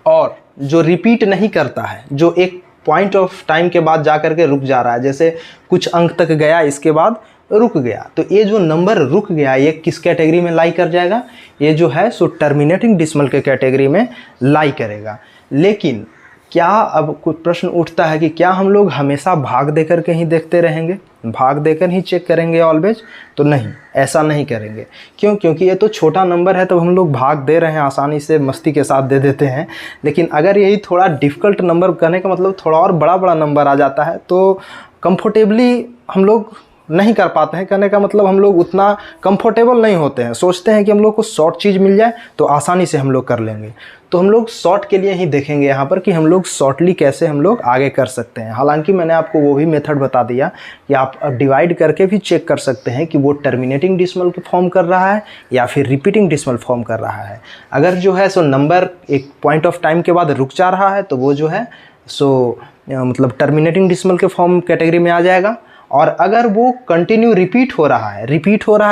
और जो रिपीट नहीं करता है, जो एक पॉइंट ऑफ टाइम के बाद जा कर के रुक जा रहा है, जैसे कुछ अंक तक गया इसके बाद रुक गया, तो ये जो नंबर रुक गया ये किस कैटेगरी में लाई कर जाएगा, ये जो है सो टर्मिनेटिंग डिसिमल के कैटेगरी में लाई करेगा। लेकिन क्या अब कुछ प्रश्न उठता है कि क्या हम लोग हमेशा भाग देकर के ही देखते रहेंगे, भाग देकर ही चेक करेंगे ऑलवेज? तो नहीं, ऐसा नहीं करेंगे। क्यों? क्योंकि ये तो छोटा नंबर है, तो हम लोग भाग दे रहे हैं, आसानी से मस्ती के साथ दे देते हैं। लेकिन अगर यही थोड़ा डिफ़िकल्ट नंबर करने का मतलब थोड़ा और बड़ा बड़ा नंबर आ जाता है, तो कंफर्टेबली हम लोग नहीं कर पाते हैं। कहने का मतलब हम लोग उतना कंफर्टेबल नहीं होते हैं, सोचते हैं कि हम लोग को शॉर्ट चीज़ मिल जाए तो आसानी से हम लोग कर लेंगे। तो हम लोग शॉर्ट के लिए ही देखेंगे यहाँ पर कि हम लोग शॉर्टली कैसे हम लोग आगे कर सकते हैं। हालांकि मैंने आपको वो भी मेथड बता दिया कि आप डिवाइड करके भी चेक कर सकते हैं कि वो टर्मिनेटिंग डिसिमल को फॉर्म कर रहा है या फिर रिपीटिंग डिसिमल फॉर्म कर रहा है। अगर जो है सो नंबर एक पॉइंट ऑफ टाइम के बाद रुक जा रहा है तो वो जो है सो मतलब टर्मिनेटिंग डिसिमल के फॉर्म कैटेगरी में आ जाएगा। और अगर वो कंटिन्यू रिपीट हो रहा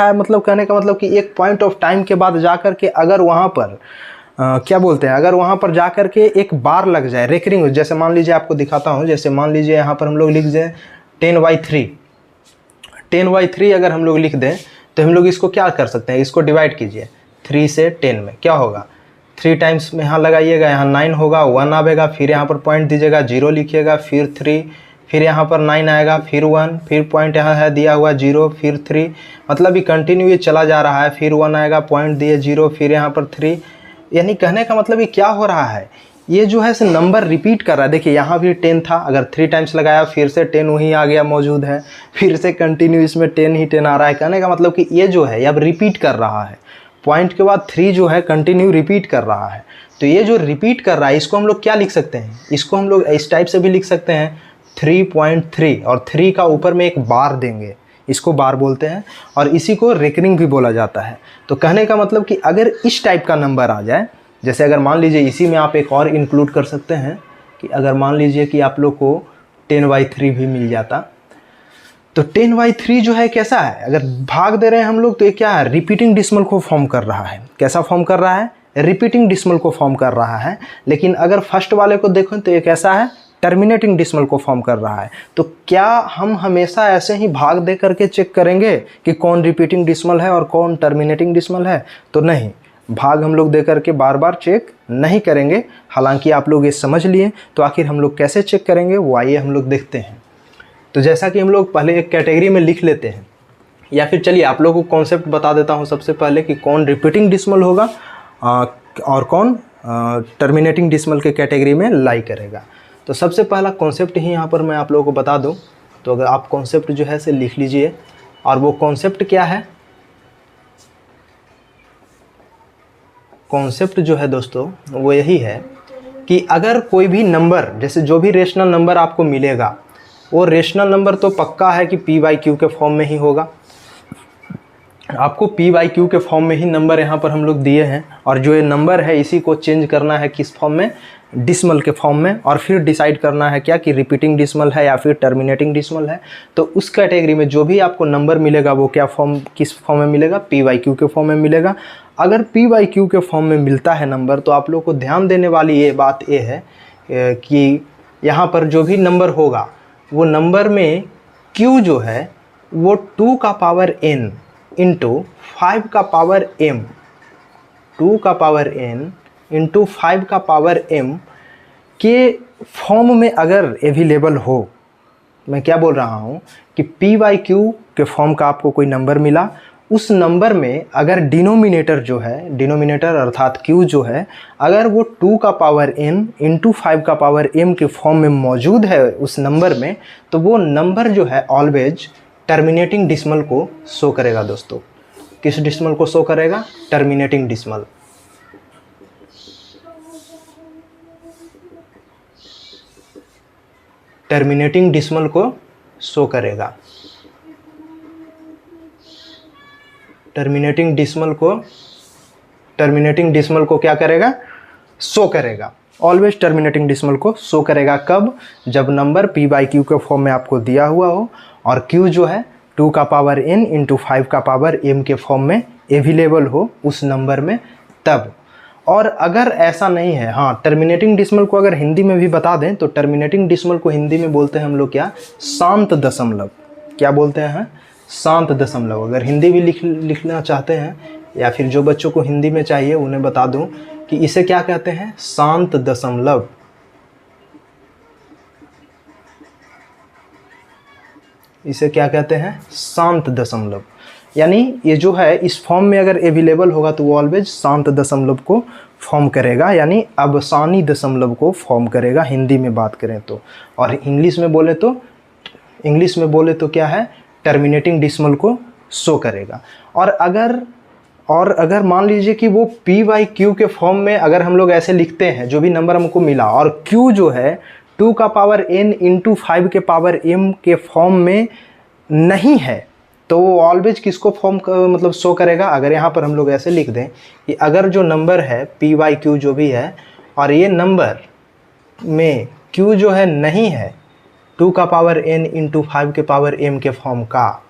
है मतलब कहने का मतलब कि एक पॉइंट ऑफ टाइम के बाद जा कर के अगर वहाँ पर क्या बोलते हैं, अगर वहाँ पर जा कर के एक बार लग जाए रेकरिंग, जैसे मान लीजिए आपको दिखाता हूँ, जैसे मान लीजिए यहाँ पर हम लोग लिख दें 10/3, 10/3 अगर हम लोग लिख दें तो हम लोग इसको क्या कर सकते हैं, इसको डिवाइड कीजिए 3 से 10 में, क्या होगा 3 टाइम्स में यहाँ लगाइएगा, यहाँ 9 होगा, 1 आएगा, फिर यहाँ पर पॉइंट दीजिएगा, 0 लिखिएगा, फिर 3, फिर यहाँ पर 9 आएगा, फिर 1, फिर पॉइंट यहाँ है दिया हुआ 0, फिर 3, मतलब ये कंटिन्यू ये चला जा रहा है, फिर 1 आएगा, पॉइंट दिए 0, फिर यहाँ पर 3। यानी कहने का मतलब ये क्या हो रहा है, ये जो है नंबर रिपीट कर रहा है। देखिए यहाँ भी 10 था, अगर 3 टाइम्स लगाया फिर से 10 वहीं आ गया मौजूद है, फिर से कंटिन्यू इसमें 10 ही 10 आ रहा है। कहने का मतलब कि ये जो है अब रिपीट कर रहा है, पॉइंट के बाद 3 जो है कंटिन्यू रिपीट कर रहा है। तो ये जो रिपीट कर रहा है इसको हम लोग क्या लिख सकते हैं, इसको हम लोग इस टाइप से भी लिख सकते हैं 3.3 और 3 का ऊपर में एक बार देंगे, इसको बार बोलते हैं, और इसी को रेकरिंग भी बोला जाता है। तो कहने का मतलब कि अगर इस टाइप का नंबर आ जाए, जैसे अगर मान लीजिए इसी में आप एक और इंक्लूड कर सकते हैं कि अगर मान लीजिए कि आप लोग को 10/3 भी मिल जाता, तो 10/3 जो है कैसा है, अगर भाग दे रहे हैं हम लोग तो ये क्या है, रिपीटिंग डिसिमल को फॉर्म कर रहा है। कैसा फॉर्म कर रहा है, रिपीटिंग डिसिमल को फॉर्म कर रहा है। लेकिन अगर फर्स्ट वाले को देखें तो ये कैसा है, टर्मिनेटिंग डिसिमल को फॉर्म कर रहा है। तो क्या हम हमेशा ऐसे ही भाग दे करके चेक करेंगे कि कौन रिपीटिंग डिसिमल है और कौन टर्मिनेटिंग डिसिमल है? तो नहीं, भाग हम लोग दे करके बार बार चेक नहीं करेंगे। हालांकि आप लोग ये समझ लिए, तो आखिर हम लोग कैसे चेक करेंगे वो आइए हम लोग देखते हैं। तो जैसा कि हम लोग पहले एक कैटेगरी में लिख लेते हैं, या फिर चलिए आप लोगों को कॉन्सेप्ट बता देता हूँ सबसे पहले कि कौन रिपीटिंग डिसिमल होगा और कौन टर्मिनेटिंग डिसिमल के कैटेगरी में लाई करेगा। तो सबसे पहला कॉन्सेप्ट ही यहाँ पर मैं आप लोगों को बता दूँ, तो अगर आप कॉन्सेप्ट जो है से लिख लीजिए। और वो कॉन्सेप्ट क्या है, कॉन्सेप्ट जो है दोस्तों वो यही है कि अगर कोई भी नंबर, जैसे जो भी रेशनल नंबर आपको मिलेगा, वो रेशनल नंबर तो पक्का है कि p/q के फॉर्म में ही होगा। आपको p/q के फॉर्म में ही नंबर यहाँ पर हम लोग दिए हैं, और जो ये नंबर है इसी को चेंज करना है किस फॉर्म में, डिसिमल के फॉर्म में, और फिर डिसाइड करना है क्या कि रिपीटिंग डिसिमल है या फिर टर्मिनेटिंग डिसिमल है। तो उस कैटेगरी में जो भी आपको नंबर मिलेगा वो क्या फॉर्म, किस फॉर्म में मिलेगा, p/q के फॉर्म में मिलेगा। अगर p/q के फॉर्म में मिलता है नंबर, तो आप लोग को ध्यान देने वाली ये बात ये है कि यहाँ पर जो भी नंबर होगा वो नंबर में q जो है वो 2 का पावर n इंटू 5 का पावर m, 2 का पावर n इंटू 5 का पावर m के फॉर्म में अगर अवेलेबल हो। मैं क्या बोल रहा हूँ कि p/q के फॉर्म का आपको कोई नंबर मिला, उस नंबर में अगर डिनोमिनेटर जो है, डिनोमिनेटर अर्थात q जो है, अगर वो 2 का पावर n इंटू 5 का पावर m के फॉर्म में मौजूद है उस नंबर में, तो वो नंबर जो है ऑलवेज टर्मिनेटिंग डिसिमल को शो करेगा दोस्तों। किस डिसिमल को शो करेगा, टर्मिनेटिंग डिसिमल। टर्मिनेटिंग डिसिमल को शो करेगा, टर्मिनेटिंग डिसिमल को क्या करेगा, शो करेगा। ऑलवेज टर्मिनेटिंग डिसिमल को शो करेगा। कब, जब नंबर p/q के फॉर्म में आपको दिया हुआ हो और q जो है 2 का पावर n इंटू 5 का पावर m के फॉर्म में अवेलेबल हो उस नंबर में, तब। और अगर ऐसा नहीं है, हाँ, टर्मिनेटिंग डिसिमल को अगर हिंदी में भी बता दें तो टर्मिनेटिंग डिसिमल को हिंदी में बोलते हैं हम लोग क्या, शांत दशमलव। क्या बोलते हैं, शांत दशमलव। अगर हिंदी भी लिखना चाहते हैं, या फिर जो बच्चों को हिंदी में चाहिए उन्हें बता दूं कि इसे क्या कहते हैं, शांत दशमलव। इसे क्या कहते हैं, शांत दशमलव। यानी ये जो है इस फॉर्म में अगर अवेलेबल होगा तो वो ऑलवेज शांत दशमलव को फॉर्म करेगा, यानी अवसानी दशमलव को फॉर्म करेगा हिंदी में बात करें तो। और इंग्लिश में बोले तो क्या है, टर्मिनेटिंग डिसिमल को शो करेगा। और अगर मान लीजिए कि वो p/q के फॉर्म में अगर हम लोग ऐसे लिखते हैं, जो भी नंबर हमको मिला, और q जो है 2 का पावर n इंटू 5 के पावर m के फॉर्म में नहीं है, तो वो ऑलवेज किसको फॉर्म मतलब शो करेगा। अगर यहाँ पर हम लोग ऐसे लिख दें कि अगर जो नंबर है p/q जो भी है, और ये नंबर में q जो है नहीं है 2 का पावर n इंटू 5 के पावर m के फॉर्म का,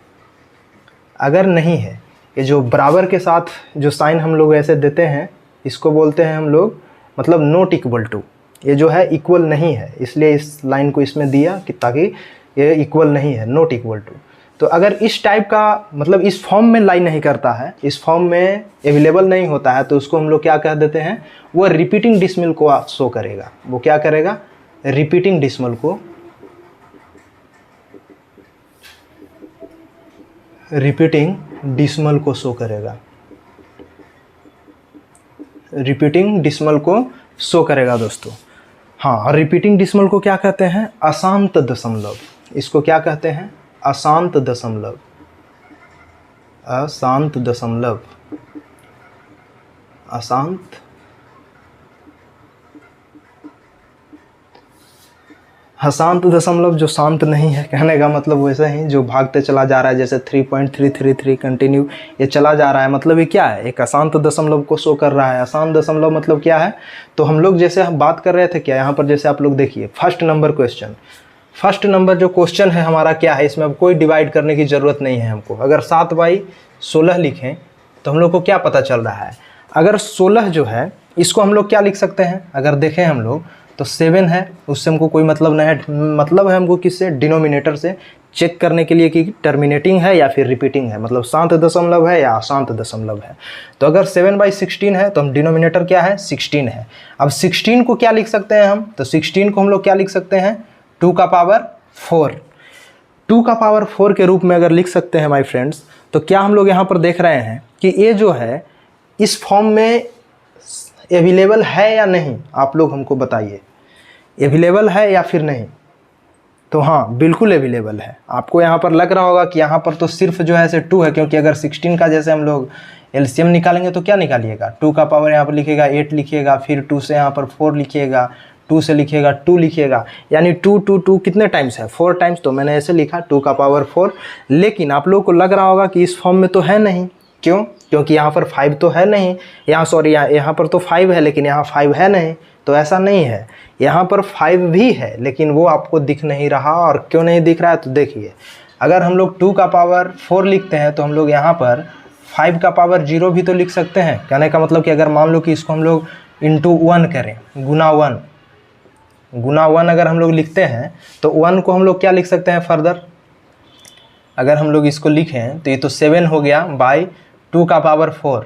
अगर नहीं है, ये जो बराबर के साथ जो साइन हम लोग ऐसे देते हैं, इसको बोलते हैं हम लोग मतलब नॉट इक्वल टू। ये जो है इक्वल नहीं है, इसलिए इस लाइन को इसमें दिया कि ताकि ये इक्वल नहीं है, नॉट इक्वल टू। तो अगर इस टाइप का मतलब इस फॉर्म में लाई नहीं करता है, इस फॉर्म में अवेलेबल नहीं होता है, तो उसको हम लोग क्या कह देते हैं, वो रिपीटिंग डिसिमल को शो करेगा। वो क्या करेगा, रिपीटिंग डिसिमल को शो करेगा, रिपीटिंग डिसिमल को शो करेगा दोस्तों। हाँ, और रिपीटिंग डिसिमल को क्या कहते हैं, अशांत दशमलव। इसको क्या कहते हैं, अशांत दशमलव। अशांत दशमलव, अशांत दशमलव जो शांत नहीं है, कहने का मतलब वैसे ही जो भागते चला जा रहा है, जैसे 3.333 कंटिन्यू ये चला जा रहा है, मतलब ये क्या है, एक अशांत दशमलव को शो कर रहा है। अशांत दशमलव मतलब क्या है, तो हम लोग जैसे हम बात कर रहे थे क्या, यहाँ पर जैसे आप लोग देखिए फर्स्ट नंबर जो क्वेश्चन है हमारा क्या है, इसमें अब कोई डिवाइड करने की ज़रूरत नहीं है हमको। अगर 7/16 लिखें तो हम लोग को क्या पता चल रहा है, अगर 16 जो है इसको हम लोग क्या लिख सकते हैं, अगर देखें हम लोग तो 7 है, उससे हमको कोई मतलब नहीं है, मतलब है हमको किससे, डिनोमिनेटर से चेक करने के लिए कि टर्मिनेटिंग है या फिर रिपीटिंग है, मतलब शांत दशमलव है या अशांत दशमलव है। तो अगर 7/16 है तो हम डिनोमिनेटर क्या है, 16 है। अब 16 को क्या लिख सकते हैं हम, तो 16 को हम लोग क्या लिख सकते हैं, 2 का पावर 4। 2 का पावर 4 के रूप में अगर लिख सकते हैं माय फ्रेंड्स, तो क्या हम लोग यहाँ पर देख रहे हैं कि ये जो है इस फॉर्म में अवेलेबल है या नहीं, आप लोग हमको बताइए, अवेलेबल है या फिर नहीं। तो हाँ, बिल्कुल अवेलेबल है। आपको यहाँ पर लग रहा होगा कि यहाँ पर तो सिर्फ जो है ऐसे 2 है, क्योंकि अगर 16 का जैसे हम लोग एलसीएम निकालेंगे तो क्या निकालिएगा, 2 का पावर यहाँ पर लिखिएगा 8 लिखिएगा, फिर 2 से यहाँ पर 4 लिखिएगा, 2 से लिखिएगा 2 लिखिएगा, यानी 2 2 2 कितने टाइम्स है, 4 टाइम्स। तो मैंने ऐसे लिखा 2 का पावर 4। लेकिन आप लोगों को लग रहा होगा कि इस फॉर्म में तो है नहीं, क्यों, क्योंकि यहाँ पर 5 तो है नहीं, यहाँ पर तो 5 है लेकिन यहाँ 5 है नहीं। तो ऐसा नहीं है, यहाँ पर 5 भी है लेकिन वो आपको दिख नहीं रहा। और क्यों नहीं दिख रहा है, तो देखिए अगर हम लोग 2 का पावर 4 लिखते हैं तो हम लोग यहाँ पर 5 का पावर 0 भी तो लिख सकते हैं। कहने का मतलब कि अगर मान लो कि इसको हम लोग इंटू 1 करें, गुना 1 अगर हम लोग लिखते हैं तो 1 को हम लोग क्या लिख सकते हैं फर्दर, अगर हम लोग इसको लिखें तो ये तो 7 हो गया बाई 2 का पावर 4,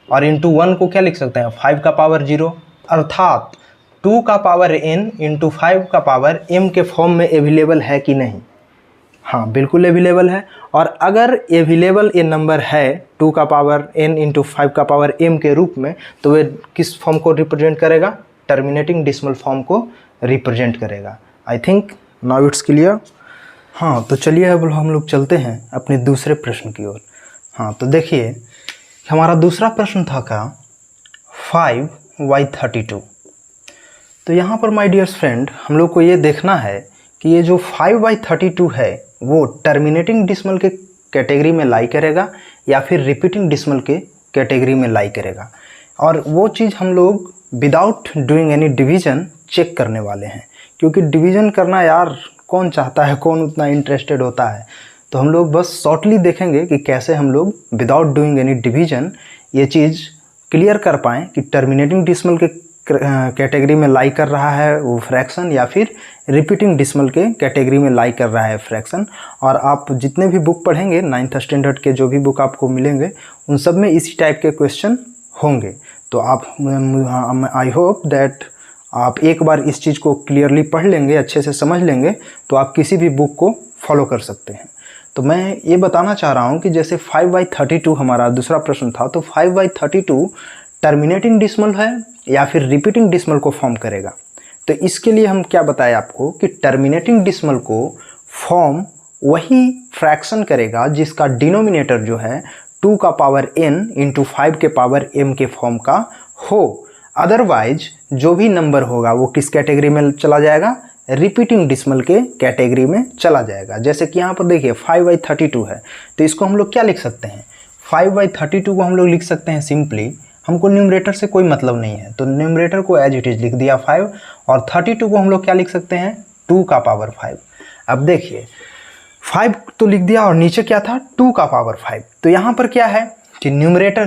और इंटू 1 को क्या लिख सकते हैं, 5 का पावर 0, अर्थात 2 का पावर n इंटू 5 का पावर m के फॉर्म में अवेलेबल है कि नहीं। हाँ, बिल्कुल अवेलेबल है। और अगर अवेलेबल ये नंबर है 2 का पावर n इंटू 5 का पावर m के रूप में, तो वे किस फॉर्म को रिप्रेजेंट करेगा, टर्मिनेटिंग डिसिमल फॉर्म को रिप्रेजेंट करेगा। I think now it's clear. हाँ, तो चलिए अब हम लोग चलते हैं अपने दूसरे प्रश्न की ओर। हाँ, तो देखिए हमारा दूसरा प्रश्न था का 5/32। तो यहाँ पर माय डियर्स फ्रेंड हम लोग को ये देखना है कि ये जो 5/32 है वो टर्मिनेटिंग डिसिमल के कैटेगरी में लाई करेगा या फिर रिपीटिंग डिसिमल के कैटेगरी में लाई करेगा। और वो चीज़ हम लोग without doing any division check करने वाले हैं, क्योंकि डिवीज़न करना यार कौन चाहता है, कौन उतना इंटरेस्टेड होता है। तो हम लोग बस शॉर्टली देखेंगे कि कैसे हम लोग विदाउट डूइंग एनी डिवीज़न ये चीज़ क्लियर कर पाएँ कि टर्मिनेटिंग डिसिमल के कैटेगरी में लाई कर रहा है वो फ्रैक्शन या फिर रिपीटिंग डिसिमल के कैटेगरी में लाई कर रहा है फ्रैक्शन। और आप जितने भी बुक पढ़ेंगे 9th स्टैंडर्ड के जो भी बुक आपको मिलेंगे उन सब में इसी टाइप के क्वेश्चन होंगे। तो आप आई होप दैट आप एक बार इस चीज़ को क्लियरली पढ़ लेंगे, अच्छे से समझ लेंगे, तो आप किसी भी बुक को फॉलो कर सकते हैं। तो मैं ये बताना चाह रहा हूँ कि जैसे 5/32 हमारा दूसरा प्रश्न था, तो 5/32 टर्मिनेटिंग डिसमल है या फिर रिपीटिंग डिसमल को फॉर्म करेगा। तो इसके लिए हम क्या बताएं आपको कि टर्मिनेटिंग डिसमल को फॉर्म वही फ्रैक्शन करेगा जिसका डिनोमिनेटर जो है 2 का पावर n इंटू 5 के पावर m के फॉर्म का हो। अदरवाइज जो भी नंबर होगा वो किस कैटेगरी में चला जाएगा, रिपीटिंग डिसमल के कैटेगरी में चला जाएगा। जैसे कि यहाँ पर देखिए 5/32 है, तो इसको हम लोग क्या लिख सकते हैं, 5/32 को हम लोग लिख सकते हैं सिंपली, हमको न्यूमरेटर से कोई मतलब नहीं है तो न्यूमरेटर को एज इट इज लिख दिया 5, और 32 को हम लोग क्या लिख सकते हैं, 2 का पावर 5। अब देखिए 5 तो लिख दिया और नीचे क्या था, 2 का पावर 5। तो यहाँ पर क्या है कि न्यूमरेटर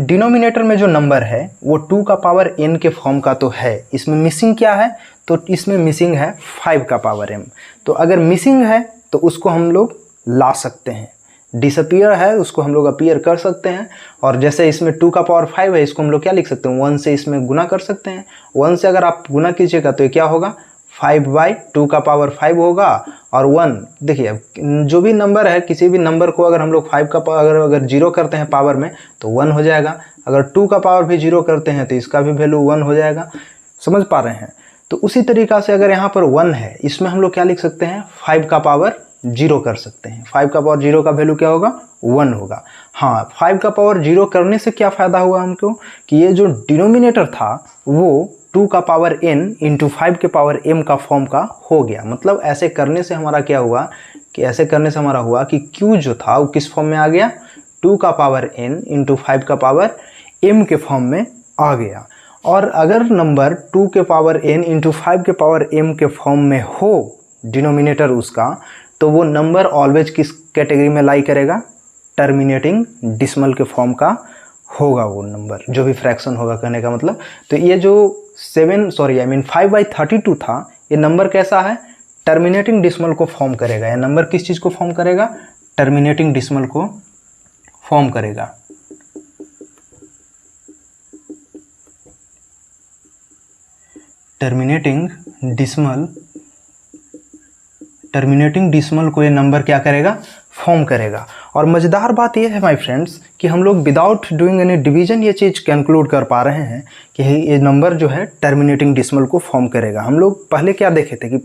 डिनोमिनेटर में जो नंबर है वो 2 का पावर n के फॉर्म का तो है, इसमें मिसिंग क्या है, तो इसमें मिसिंग है 5 का पावर m। तो अगर मिसिंग है तो उसको हम लोग ला सकते हैं, डिसअपियर है उसको हम लोग अपीयर कर सकते हैं। और जैसे इसमें 2 का पावर 5 है, इसको हम लोग क्या लिख सकते हैं, 1 से इसमें गुना कर सकते हैं। 1 से अगर आप गुना कीजिएगा तो ये क्या होगा, 5/2 का पावर 5 होगा, और 1 देखिए जो भी नंबर है, किसी भी नंबर को अगर हम लोग 5 का अगर 0 करते हैं पावर में तो 1 हो जाएगा, अगर 2 का पावर भी 0 करते हैं तो इसका भी वैल्यू 1 हो जाएगा। समझ पा रहे हैं। तो उसी तरीक़ा से अगर यहाँ पर 1 है, इसमें हम लोग क्या लिख सकते हैं, 5 का पावर 0 कर सकते हैं। 5 का पावर 0 का वैल्यू क्या होगा, 1 होगा। हाँ, 5 का पावर 0 करने से क्या फ़ायदा हुआ हमको कि ये जो डिनोमिनेटर था वो 2 का पावर n इंटू 5 के पावर m का फॉर्म का हो गया। मतलब ऐसे करने से हमारा क्या हुआ कि ऐसे करने से हमारा हुआ कि q जो था वो किस फॉर्म में आ गया, 2 का पावर n इंटू 5 का पावर m के फॉर्म में आ गया। और अगर नंबर 2 के पावर n इंटू 5 के पावर m के फॉर्म में हो डिनोमिनेटर उसका, तो वो नंबर ऑलवेज किस कैटेगरी में लाई करेगा, टर्मिनेटिंग डिसमल के फॉर्म का होगा वो नंबर, जो भी फ्रैक्शन होगा कहने का मतलब। तो ये जो 5/32 था, ये नंबर कैसा है, टर्मिनेटिंग डिसमल को फॉर्म करेगा। ये नंबर किस चीज़ को फॉर्म करेगा, टर्मिनेटिंग डिसमल को फॉर्म करेगा। टर्मिनेटिंग डिसमल को ये नंबर क्या करेगा, फॉर्म करेगा। और मज़ेदार बात यह है माय फ्रेंड्स कि हम लोग विदाउट डूइंग एनी डिवीजन ये चीज़ कंक्लूड कर पा रहे हैं कि ये नंबर जो है टर्मिनेटिंग डिसमल को फॉर्म करेगा। हम लोग पहले क्या देखे थे कि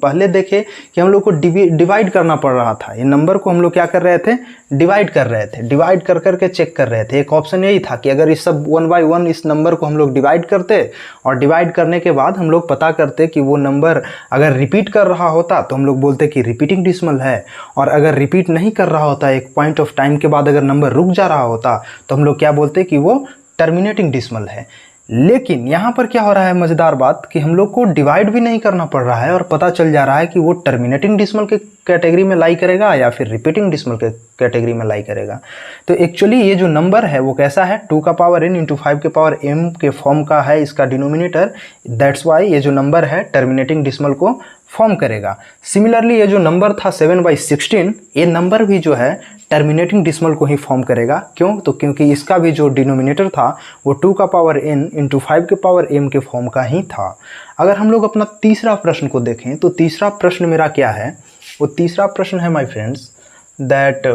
हम लोग को डिवाइड करना पड़ रहा था। ये नंबर को हम लोग क्या कर रहे थे, डिवाइड कर रहे थे, डिवाइड कर करके चेक कर रहे थे। एक ऑप्शन यही था कि अगर इस सब 1 बाय 1 इस नंबर को हम लोग डिवाइड करते और डिवाइड करने के बाद हम लोग पता करते कि वो नंबर अगर रिपीट कर रहा होता तो हम लोग बोलते कि रिपीटिंग डिसमल है, और अगर रिपीट नहीं कर रहा होता, एक पॉइंट ऑफ टाइम के बाद अगर नंबर रुक जा रहा होता तो हम लोग क्या बोलते कि वो टर्मिनेटिंग डिसमल है। लेकिन यहाँ पर क्या हो रहा है, मज़ेदार बात कि हम लोग को डिवाइड भी नहीं करना पड़ रहा है और पता चल जा रहा है कि वो टर्मिनेटिंग डिसमल के कैटेगरी में लाई करेगा या फिर रिपीटिंग डिसमल के कैटेगरी में लाई करेगा। तो एक्चुअली ये जो नंबर है वो कैसा है, 2 का पावर n इंटू 5 के पावर m के फॉर्म का है इसका डिनोमिनेटर। दैट्स वाई ये जो नंबर है टर्मिनेटिंग डिसमल को फॉर्म करेगा। सिमिलरली ये जो नंबर था 7/16, ये नंबर भी जो है टर्मिनेटिंग डिसमल को ही फॉर्म करेगा। क्यों, तो क्योंकि इसका भी जो डिनोमिनेटर था वो 2 का पावर n इंटू 5 के पावर m के फॉर्म का ही था। अगर हम लोग अपना तीसरा प्रश्न को देखें तो तीसरा प्रश्न मेरा क्या है, वो तीसरा प्रश्न है माय फ्रेंड्स दैट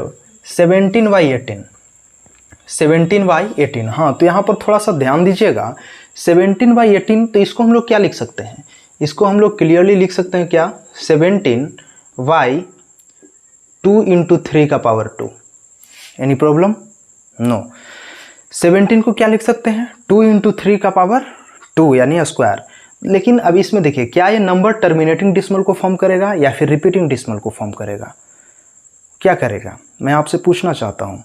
17/18। हाँ, तो यहाँ पर थोड़ा सा ध्यान दीजिएगा। 17/18 तो इसको हम लोग क्या लिख सकते हैं, इसको हम लोग क्लियरली लिख सकते हैं क्या, 17/2 इंटू 3 का पावर 2। Any problem, no. 17 को क्या लिख सकते हैं, 2 इंटू 3 का पावर 2 यानी स्क्वायर। लेकिन अब इसमें देखिए क्या ये नंबर टर्मिनेटिंग डिसमल को फॉर्म करेगा या फिर रिपीटिंग डिसमल को फॉर्म करेगा, क्या करेगा, मैं आपसे पूछना चाहता हूँ।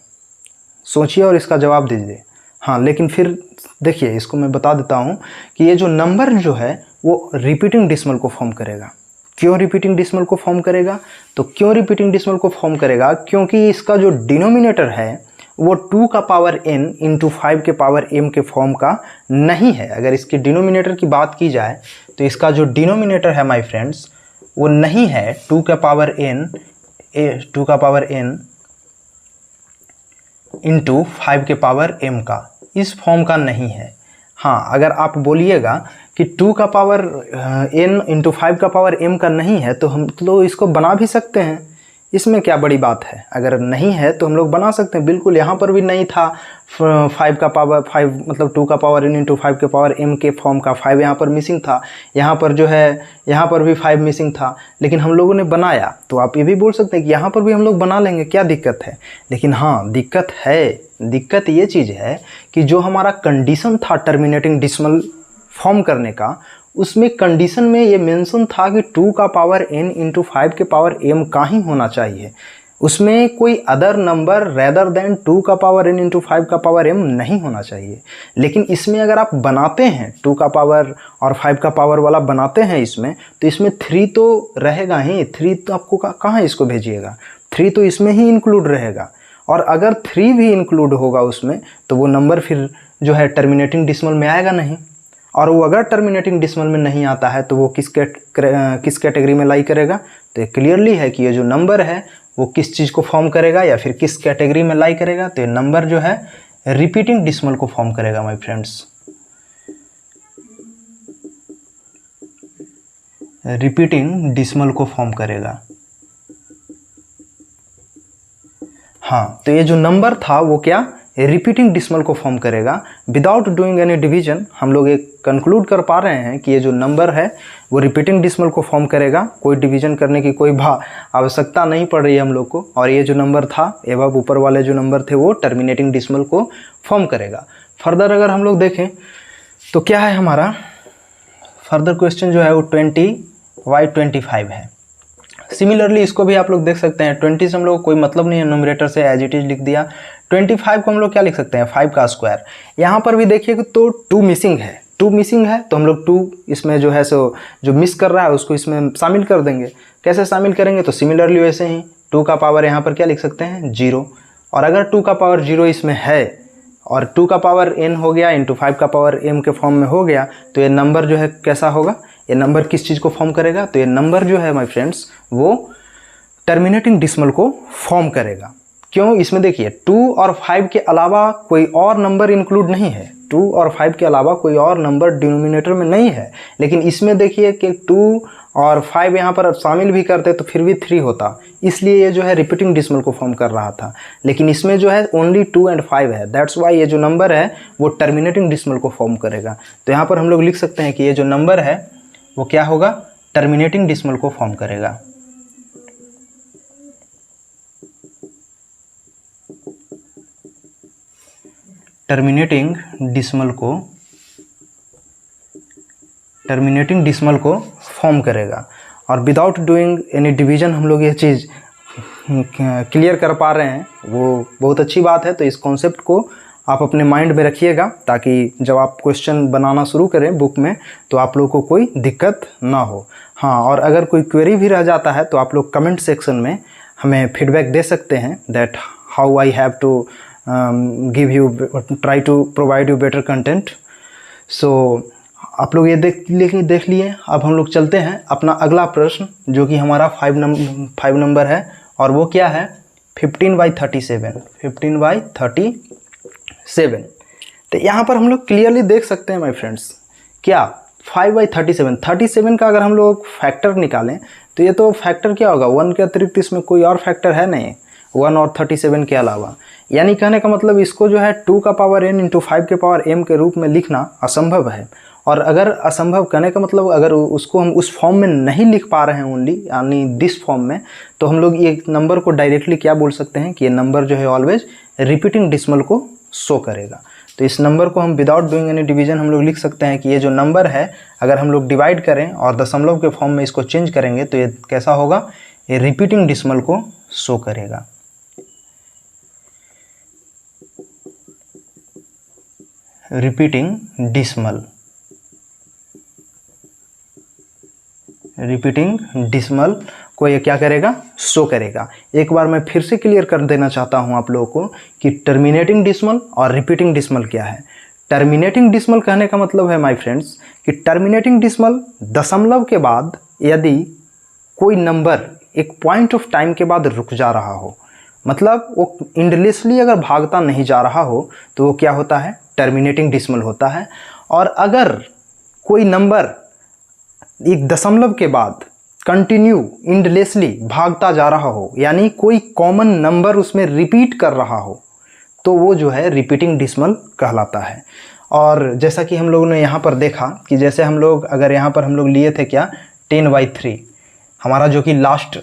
सोचिए और इसका जवाब दीजिए। हाँ, लेकिन फिर देखिए इसको मैं बता देता हूँ कि ये जो नंबर जो है वो रिपीटिंग डिसमल को फॉर्म करेगा। क्यों रिपीटिंग डिसमल को फॉर्म करेगा, तो क्यों रिपीटिंग डिसमल को फॉर्म करेगा, क्योंकि इसका जो डिनोमिनेटर है वो 2 का पावर n इंटू 5 के पावर m के फॉर्म का नहीं है। अगर इसके डिनोमिनेटर की बात की जाए तो इसका जो डिनोमिनेटर है माय फ्रेंड्स वो नहीं है 2 का पावर n इंटू 5 के पावर m का, इस फॉर्म का नहीं है। हाँ, अगर आप बोलिएगा कि 2 का पावर n इंटू 5 का पावर m का नहीं है तो हम तो इसको बना भी सकते हैं। इसमें क्या बड़ी बात है, अगर नहीं है तो हम लोग बना सकते हैं बिल्कुल। यहाँ पर भी नहीं था 5 का पावर 5 मतलब 2 का पावर n इंटू 5 के पावर m के फॉर्म का 5 यहाँ पर मिसिंग था, यहाँ पर जो है यहाँ पर भी 5 मिसिंग था, लेकिन हम लोगों ने बनाया। तो आप ये भी बोल सकते हैं कि यहाँ पर भी हम लोग बना लेंगे, क्या दिक्कत है। लेकिन हाँ दिक्कत है, दिक्कत ये चीज़ है कि जो हमारा कंडीशन था टर्मिनेटिंग डिसिमल फॉर्म करने का, उसमें कंडीशन में ये मेंशन था कि 2 का पावर n इंटू 5 के पावर m का ही होना चाहिए, उसमें कोई अदर नंबर रेदर देन 2 का पावर n इंटू 5 का पावर m नहीं होना चाहिए। लेकिन इसमें अगर आप बनाते हैं 2 का पावर और 5 का पावर वाला बनाते हैं इसमें, तो इसमें 3 तो रहेगा ही। 3 तो आपको कहाँ इसको भेजिएगा, 3 तो इसमें ही इंक्लूड रहेगा। और अगर 3 भी इंक्लूड होगा उसमें, तो वो नंबर फिर जो है टर्मिनेटिंग डिसिमल में आएगा नहीं। और वो अगर टर्मिनेटिंग डिसिमल में नहीं आता है तो वो किस कैटेगरी में लाई करेगा। तो ये क्लियरली है कि ये जो नंबर है वो किस चीज़ को फॉर्म करेगा या फिर किस कैटेगरी में लाई करेगा। तो ये नंबर जो है रिपीटिंग डिसिमल को फॉर्म करेगा माय फ्रेंड्स, रिपीटिंग डिसिमल को फॉर्म करेगा। हाँ, तो ये जो नंबर था वो क्या रिपीटिंग डिसिमल को फॉर्म करेगा विदाउट डूइंग एनी डिवीजन। हम लोग एक कंक्लूड कर पा रहे हैं कि ये जो नंबर है वो रिपीटिंग डिसिमल को फॉर्म करेगा, कोई डिवीजन करने की कोई आवश्यकता नहीं पड़ रही है हम लोग को। और ये जो नंबर था एवं ऊपर वाले जो नंबर थे वो टर्मिनेटिंग डिसिमल को फॉर्म करेगा। फर्दर अगर हम लोग देखें तो क्या है हमारा फर्दर क्वेश्चन जो है वो 20/25 है। सिमिलरली इसको भी आप लोग देख सकते हैं, 20 से हम लोग कोई मतलब नहीं है, न्यूमरेटर से एज इट इज लिख दिया। 25 को हम लोग क्या लिख सकते हैं 5 का स्क्वायर। यहाँ पर भी देखिए तो 2 मिसिंग है, 2 मिसिंग है तो हम लोग 2 इसमें जो है सो जो मिस कर रहा है उसको इसमें शामिल कर देंगे। कैसे शामिल करेंगे, तो सिमिलरली वैसे ही 2 का पावर यहाँ पर क्या लिख सकते हैं 0। और अगर 2 का पावर 0 इसमें है और 2 का पावर n हो गया इंटू 5 का पावर m के फॉर्म में हो गया, तो ये नंबर जो है कैसा होगा, ये नंबर किस चीज़ को फॉर्म करेगा। तो ये नंबर जो है माय फ्रेंड्स वो टर्मिनेटिंग डिसिमल को फॉर्म करेगा। क्यों, इसमें देखिए 2 और 5 के अलावा कोई और नंबर इंक्लूड नहीं है, 2 और 5 के अलावा कोई और नंबर डिनोमिनेटर में नहीं है। लेकिन इसमें देखिए कि 2 और 5 यहाँ पर शामिल भी करते तो फिर भी 3 होता, इसलिए ये जो है रिपीटिंग डिसिमल को फॉर्म कर रहा था। लेकिन इसमें जो है ओनली 2 एंड 5 है, दैट्स वाई ये जो नंबर है वो टर्मिनेटिंग डिसिमल को फॉर्म करेगा। तो यहाँ पर हम लोग लिख सकते हैं कि ये जो नंबर है वो क्या होगा, टर्मिनेटिंग डिसिमल को फॉर्म करेगा। टर्मिनेटिंग डिसिमल को फॉर्म करेगा। और विदाउट डूइंग एनी डिवीजन हम लोग ये चीज़ क्लियर कर पा रहे हैं, वो बहुत अच्छी बात है। तो इस कॉन्सेप्ट को आप अपने माइंड में रखिएगा ताकि जब आप क्वेश्चन बनाना शुरू करें बुक में तो आप लोग को कोई दिक्कत ना हो। हाँ, और अगर कोई क्वेरी भी रह जाता है तो आप लोग कमेंट सेक्शन में हमें फीडबैक दे सकते हैं that how I have to try to provide you better content. So आप लोग ये देख लिए। अब हम लोग चलते हैं अपना अगला प्रश्न जो कि हमारा 5 नंबर है, और वो क्या है 15/37। 15/37। तो यहाँ पर हम लोग क्लियरली देख सकते हैं माय फ्रेंड्स, क्या 5/37 37 का अगर हम लोग फैक्टर निकालें तो ये तो फैक्टर क्या होगा 1 के अतिरिक्त, इसमें कोई और फैक्टर है नहीं 1 और 37 के अलावा। यानी कहने का मतलब इसको जो है 2 का पावर n इंटू 5 के पावर m के रूप में लिखना असंभव है। और अगर असंभव कहने का मतलब अगर उसको हम उस फॉर्म में नहीं लिख पा रहे हैं ओनली यानी दिस फॉर्म में, तो हम लोग ये नंबर को डायरेक्टली क्या बोल सकते हैं कि ये नंबर जो है ऑलवेज रिपीटिंग डिसिमल को शो करेगा। तो इस नंबर को हम विदाउट डूइंग एनी डिवीजन हम लोग लिख सकते हैं कि ये जो नंबर है अगर हम लोग डिवाइड करें और दशमलव के फॉर्म में इसको चेंज करेंगे तो ये कैसा होगा, ये रिपीटिंग डिसिमल को शो करेगा। रिपीटिंग डिसिमल को ये क्या करेगा, शो करेगा। एक बार मैं फिर से क्लियर कर देना चाहता हूं आप लोगों को कि टर्मिनेटिंग डिसिमल और रिपीटिंग डिसिमल क्या है। टर्मिनेटिंग डिसिमल कहने का मतलब है माय फ्रेंड्स कि टर्मिनेटिंग डिसिमल दशमलव के बाद यदि कोई नंबर एक पॉइंट ऑफ टाइम के बाद रुक जा रहा हो, मतलब वो इंडलेसली अगर भागता नहीं जा रहा हो, तो वो क्या होता है, टर्मिनेटिंग डिसिमल होता है। और अगर कोई नंबर एक दशमलव के बाद कंटिन्यू इंडलेसली भागता जा रहा हो, यानी कोई कॉमन नंबर उसमें रिपीट कर रहा हो, तो वो जो है रिपीटिंग डिसिमल कहलाता है। और जैसा कि हम लोगों ने यहाँ पर देखा कि जैसे हम लोग अगर यहाँ पर हम लोग लिए थे क्या 10/3, हमारा जो कि लास्ट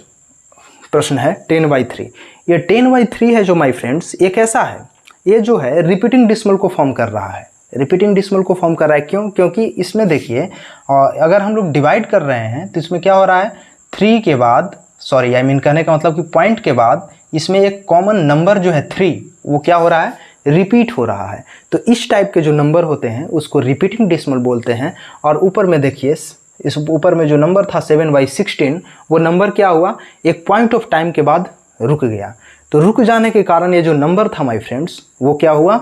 प्रश्न है 10/3। ये 10/3 है जो माय फ्रेंड्स एक ऐसा है, ये जो है रिपीटिंग डिसिमल को फॉर्म कर रहा है। रिपीटिंग डिसिमल को फॉर्म कर रहा है क्यों? क्योंकि इसमें देखिए अगर हम लोग डिवाइड कर रहे हैं तो इसमें क्या हो रहा है, 3 के बाद सॉरी आई मीन कहने का मतलब कि पॉइंट के बाद इसमें एक कॉमन नंबर जो है 3 वो क्या हो रहा है, रिपीट हो रहा है। तो इस टाइप के जो नंबर होते हैं उसको रिपीटिंग डिसिमल बोलते हैं। और ऊपर में देखिए इस ऊपर में जो नंबर था 7/16 वो नंबर क्या हुआ, एक पॉइंट ऑफ टाइम के बाद रुक गया। तो रुक जाने के कारण ये जो नंबर था माय फ्रेंड्स वो क्या हुआ,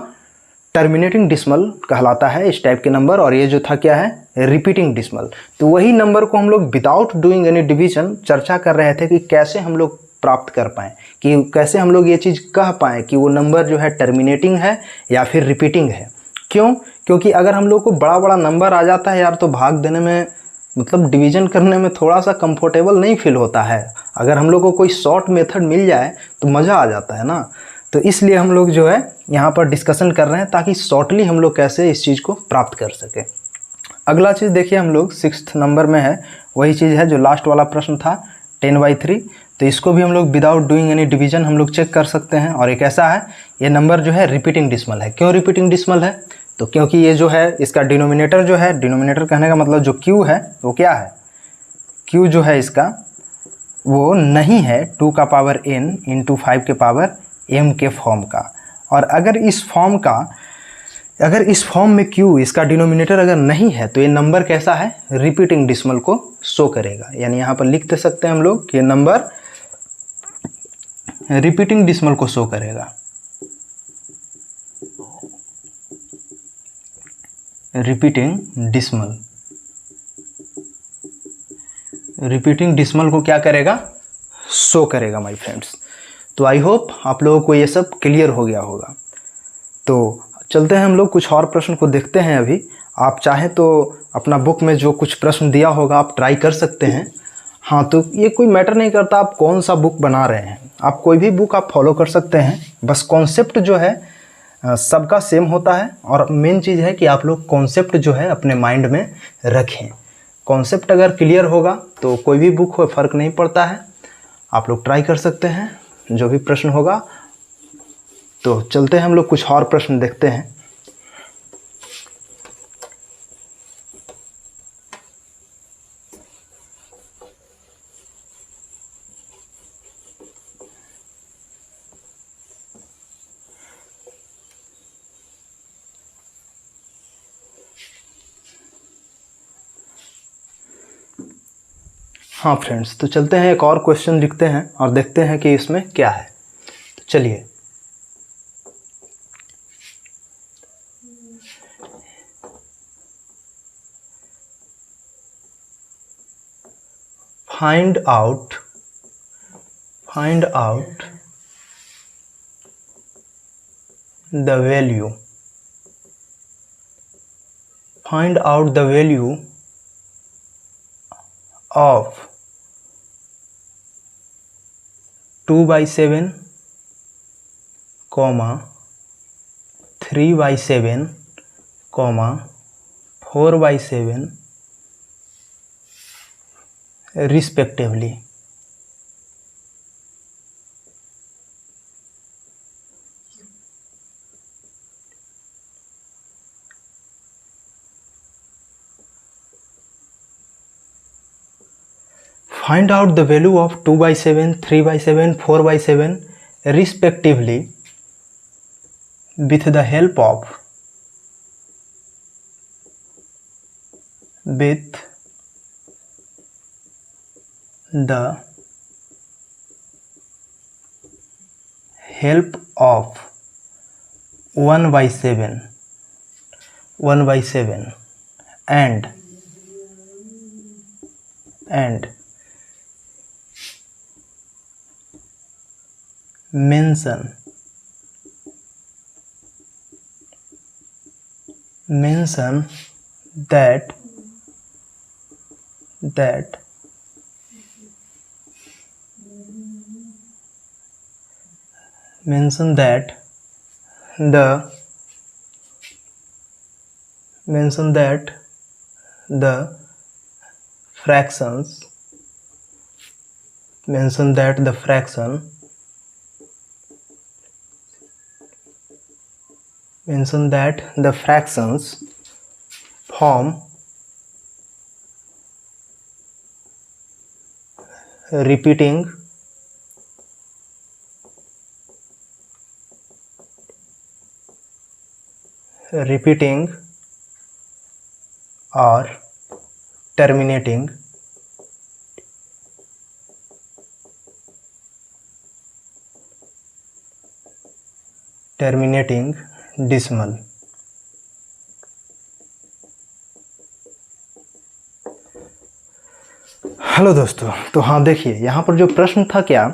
टर्मिनेटिंग डिसिमल कहलाता है इस टाइप के नंबर। और ये जो था क्या है, रिपीटिंग डिसिमल। तो वही नंबर को हम लोग विदाउट डूइंग एनी डिवीजन चर्चा कर रहे थे कि कैसे हम लोग प्राप्त कर पाएँ, कि कैसे हम लोग ये चीज़ कह पाएँ कि वो नंबर जो है टर्मिनेटिंग है या फिर रिपीटिंग है। क्यों? क्योंकि अगर हम लोग को बड़ा बड़ा नंबर आ जाता है यार तो भाग देने में मतलब डिवीजन करने में थोड़ा सा कंफर्टेबल नहीं फील होता है। अगर हम लोग को कोई शॉर्ट मेथड मिल जाए तो मज़ा आ जाता है ना। तो इसलिए हम लोग जो है यहाँ पर डिस्कशन कर रहे हैं ताकि शॉर्टली हम लोग कैसे इस चीज़ को प्राप्त कर सकें। अगला चीज़ देखिए हम लोग 6th नंबर में है, वही चीज़ है जो लास्ट वाला प्रश्न था 10/3। तो इसको भी हम लोग विदाउट डूइंग एनी डिवीजन हम लोग चेक कर सकते हैं। और एक ऐसा है, ये नंबर जो है रिपीटिंग डिसिमल है। क्यों रिपीटिंग डिसिमल है? तो क्योंकि ये जो है इसका डिनोमिनेटर जो है, डिनोमिनेटर कहने का मतलब जो क्यू है वो क्या है, क्यू जो है इसका वो नहीं है 2 का पावर n इंटू 5 के पावर m के फॉर्म का। और अगर इस फॉर्म में q इसका डिनोमिनेटर अगर नहीं है तो ये नंबर कैसा है, रिपीटिंग डिसिमल को शो करेगा। यानी यहाँ पर लिख दे सकते हैं हम लोग कि ये नंबर रिपीटिंग डिसिमल को शो करेगा। रिपीटिंग डिसिमल को क्या करेगा, शो करेगा माय फ्रेंड्स। तो आई होप आप लोगों को ये सब क्लियर हो गया होगा। तो चलते हैं हम लोग कुछ और प्रश्न को देखते हैं। अभी आप चाहें तो अपना बुक में जो कुछ प्रश्न दिया होगा आप ट्राई कर सकते हैं। हाँ, तो ये कोई मैटर नहीं करता आप कौन सा बुक बना रहे हैं, आप कोई भी बुक आप फॉलो कर सकते हैं। बस कॉन्सेप्ट जो है सबका सेम होता है। और मेन चीज़ है कि आप लोग कॉन्सेप्ट जो है अपने माइंड में रखें। कॉन्सेप्ट अगर क्लियर होगा तो कोई भी बुक हो फ़र्क नहीं पड़ता है, आप लोग ट्राई कर सकते हैं जो भी प्रश्न होगा। तो चलते हैं हम लोग कुछ और प्रश्न देखते हैं। हाँ फ्रेंड्स, तो चलते हैं एक और क्वेश्चन लिखते हैं और देखते हैं कि इसमें क्या है। तो चलिए, find out the value of 2/7, 3/7, 4/7 respectively. Find out the value of 2/7, 3/7, 4/7 respectively with the help of help of 1/7 and mention that mention that the fractions form repeating or terminating decimal। Hello दोस्तों, तो हाँ देखिए यहाँ पर जो प्रश्न था क्या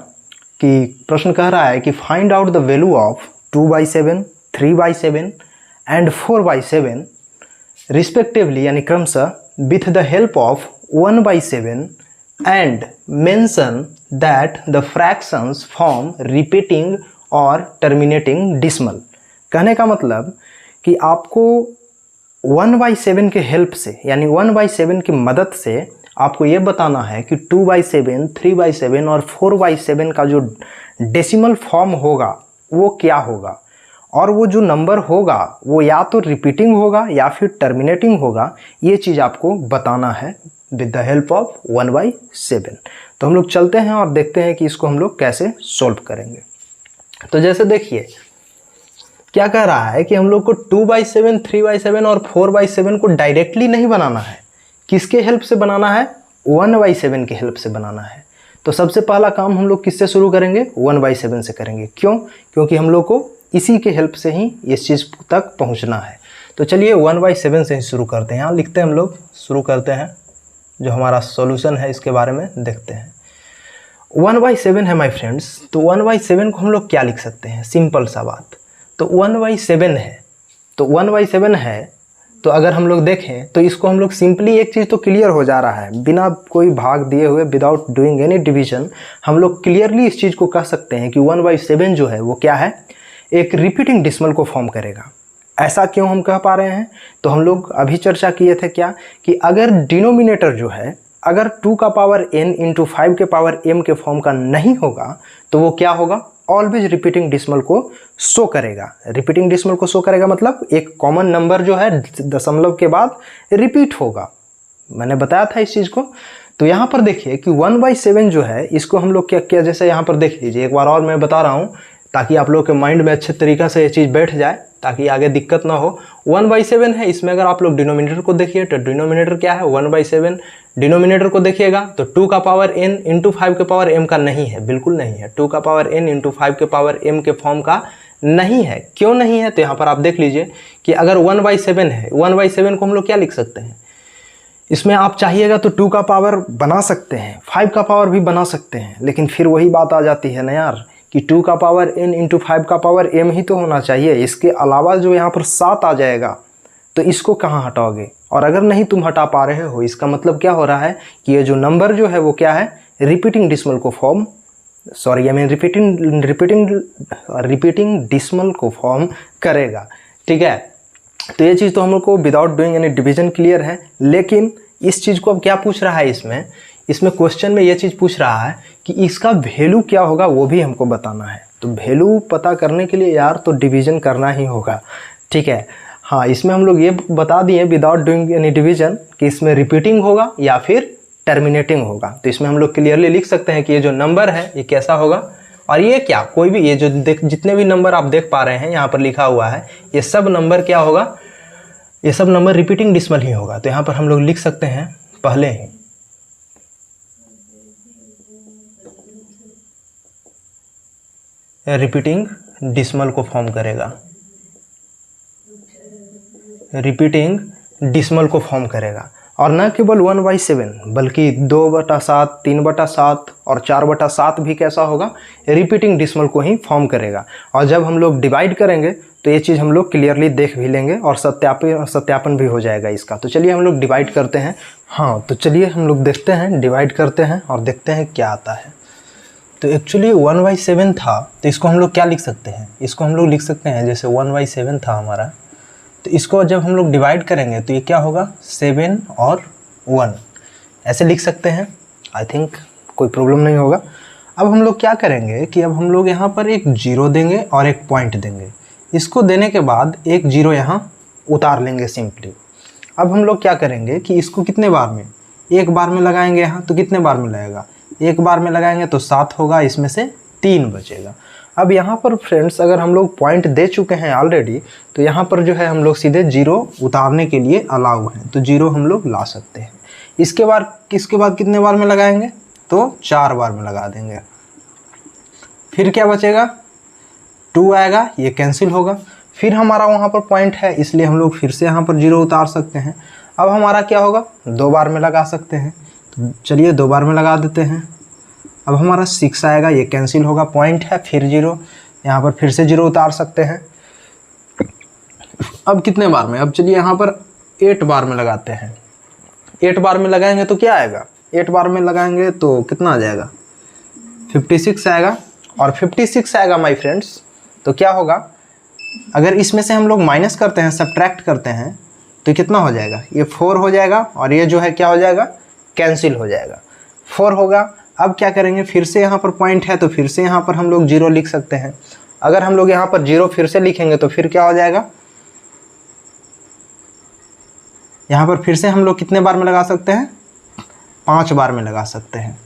कि प्रश्न कह रहा है कि find out the value of 2/7, 3/7 and 4/7 respectively, यानी क्रमशः with the help of 1/7 and mention that the fractions form repeating और टर्मिनेटिंग डिसमल। कहने का मतलब कि आपको 1/7 के हेल्प से, यानी 1/7 की मदद से आपको ये बताना है कि 2/7, 3/7 और 4/7 का जो डेसिमल फॉर्म होगा वो क्या होगा, और वो जो नंबर होगा वो या तो रिपीटिंग होगा या फिर टर्मिनेटिंग होगा। ये चीज़ आपको बताना है विद द हेल्प ऑफ 1/7। तो हम लोग चलते हैं और देखते हैं कि इसको हम लोग कैसे सॉल्व करेंगे। तो जैसे देखिए क्या कह रहा है कि हम लोग को 2/7, 3/7 और 4/7 को डायरेक्टली नहीं बनाना है। किसके हेल्प से बनाना है? 1/7 के हेल्प से बनाना है। तो सबसे पहला काम हम लोग किससे शुरू करेंगे? 1/7 से करेंगे। क्यों? क्योंकि हम लोग को इसी के हेल्प से ही इस चीज़ तक पहुंचना है। तो चलिए 1/7 से ही शुरू करते हैं। यहाँ लिखते हैं, हम लोग शुरू करते हैं, जो हमारा सॉल्यूशन है इसके बारे में देखते हैं। 1/7 है माय फ्रेंड्स। तो 1/7 को हम लोग क्या लिख सकते हैं? सिंपल सा बात। तो 1/7 है, तो 1/7 है, तो अगर हम लोग देखें तो इसको हम लोग सिंपली, एक चीज़ तो क्लियर हो जा रहा है, बिना कोई भाग दिए हुए, विदाउट डूइंग एनी डिवीजन, हम लोग क्लियरली इस चीज़ को कह सकते हैं कि 1/7 जो है वो क्या है? एक रिपीटिंग डिसमल को फॉर्म करेगा। ऐसा क्यों हम कह पा रहे हैं? तो हम लोग अभी चर्चा किए थे क्या कि अगर डिनोमिनेटर जो है अगर 2 का पावर n इंटू 5 के पावर m के फॉर्म का नहीं होगा तो वो क्या होगा? ऑलवेज रिपीटिंग डिसमल को शो करेगा। रिपीटिंग डिसमल को शो करेगा मतलब एक कॉमन नंबर जो है दशमलव के बाद रिपीट होगा। मैंने बताया था इस चीज़ को। तो यहाँ पर देखिए कि 1/7 जो है इसको हम लोग क्या किया, जैसे यहाँ पर देख लीजिए, एक बार और मैं बता रहा हूँ ताकि आप लोग के माइंड में अच्छे तरीक़ा से ये चीज़ बैठ जाए, ताकि आगे दिक्कत ना हो। 1/7 है, इसमें अगर आप लोग डिनोमिनेटर को देखिए तो डिनोमिनेटर क्या है? 1/7। डिनोमिनेटर को देखिएगा तो 2 का पावर n इंटू 5 के पावर m का नहीं है, बिल्कुल नहीं है। 2 का पावर n इंटू 5 के पावर m के फॉर्म का नहीं है। क्यों नहीं है? तो यहाँ पर आप देख लीजिए कि अगर 1/7 है, 1/7 को हम लोग क्या लिख सकते हैं? इसमें आप चाहिएगा तो 2 का पावर बना सकते हैं, 5 का पावर भी बना सकते हैं, लेकिन फिर वही बात आ जाती है ना यार कि 2 का पावर n इंटू 5 का पावर m ही तो होना चाहिए। इसके अलावा जो यहाँ पर 7 आ जाएगा तो इसको कहाँ हटाओगे? और अगर नहीं तुम हटा पा रहे हो, इसका मतलब क्या हो रहा है कि ये जो नंबर जो है वो क्या है? रिपीटिंग डिसमल को form, sorry I mean repeating dismal को फॉर्म करेगा। ठीक है, तो ये चीज़ तो हम लोग को without doing any division clear है। लेकिन इस चीज़ को अब क्या पूछ रहा है? इसमें क्वेश्चन में ये चीज़ पूछ रहा है कि इसका वैल्यू क्या होगा, वो भी हमको बताना है। तो वैल्यू पता करने के लिए यार तो डिवीजन करना ही होगा। ठीक है, हाँ, इसमें हम लोग ये बता दिए विदाउट डूइंग एनी डिवीजन कि इसमें रिपीटिंग होगा या फिर टर्मिनेटिंग होगा। तो इसमें हम लोग क्लियरली लिख सकते हैं कि ये जो नंबर है ये कैसा होगा, और ये क्या, कोई भी ये जो जितने भी नंबर आप देख पा रहे हैं यहाँ पर लिखा हुआ है, ये सब नंबर क्या होगा? ये सब नंबर रिपीटिंग डिसमल ही होगा। तो यहाँ पर हम लोग लिख सकते हैं पहले ही रिपीटिंग डिसमल को फॉर्म करेगा, रिपीटिंग डिसमल को फॉर्म करेगा। और न केवल 1/7 बल्कि 2/7, 3/7 और 4/7 भी कैसा होगा? रिपीटिंग डिसमल को ही फॉर्म करेगा। और जब हम लोग डिवाइड करेंगे तो ये चीज़ हम लोग क्लियरली देख भी लेंगे और सत्यापन भी हो जाएगा इसका। तो चलिए हम लोग डिवाइड करते हैं। हाँ, तो चलिए हम लोग देखते हैं, डिवाइड करते हैं और देखते हैं क्या आता है। तो एक्चुअली 1/7 था, तो इसको हम लोग क्या लिख सकते हैं, इसको हम लोग लिख सकते हैं जैसे 1/7 था हमारा, तो इसको जब हम लोग डिवाइड करेंगे तो ये क्या होगा 7 और 1 ऐसे लिख सकते हैं। आई थिंक कोई प्रॉब्लम नहीं होगा। अब हम लोग क्या करेंगे कि अब हम लोग यहाँ पर एक जीरो देंगे और एक पॉइंट देंगे। इसको देने के बाद एक जीरो यहाँ उतार लेंगे सिंपली। अब हम लोग क्या करेंगे कि इसको कितने बार में, एक बार में लगाएंगे यहाँ, तो कितने बार में लगेगा, एक बार में लगाएंगे तो 7 होगा, इसमें से 3 बचेगा। अब यहाँ पर फ्रेंड्स अगर हम लोग पॉइंट दे चुके हैं ऑलरेडी, तो यहाँ पर जो है हम लोग सीधे जीरो उतारने के लिए अलाउ हैं, तो जीरो हम लोग ला सकते हैं। इसके बाद कितने बार में लगाएंगे, तो 4 बार में लगा देंगे। फिर क्या बचेगा, 2 आएगा, ये कैंसिल होगा। फिर हमारा वहाँ पर पॉइंट है, इसलिए हम लोग फिर से यहाँ पर जीरो उतार सकते हैं। अब हमारा क्या होगा, 2 बार में लगा सकते हैं, तो चलिए 2 बार में लगा देते हैं। अब हमारा 6 आएगा, ये कैंसिल होगा, पॉइंट है फिर जीरो, यहाँ पर फिर से जीरो उतार सकते हैं। अब कितने बार में, अब चलिए यहाँ पर 8 बार में लगाते हैं। 8 बार में लगाएंगे तो क्या आएगा, 8 बार में लगाएंगे तो कितना आ जाएगा, 56 आएगा। और 56 आएगा माय फ्रेंड्स, तो क्या होगा, अगर इसमें से हम लोग माइनस करते हैं, सब्ट्रैक्ट करते हैं, तो कितना हो जाएगा, ये 4 हो जाएगा, और ये जो है क्या हो जाएगा, कैंसिल हो जाएगा, 4 होगा। अब क्या करेंगे, फिर से यहाँ पर पॉइंट है, तो फिर से यहाँ पर हम लोग जीरो लिख सकते हैं। अगर हम लोग यहाँ पर जीरो फिर से लिखेंगे तो फिर क्या हो जाएगा, यहाँ पर फिर से हम लोग कितने बार में लगा सकते हैं, 5 बार में लगा सकते हैं।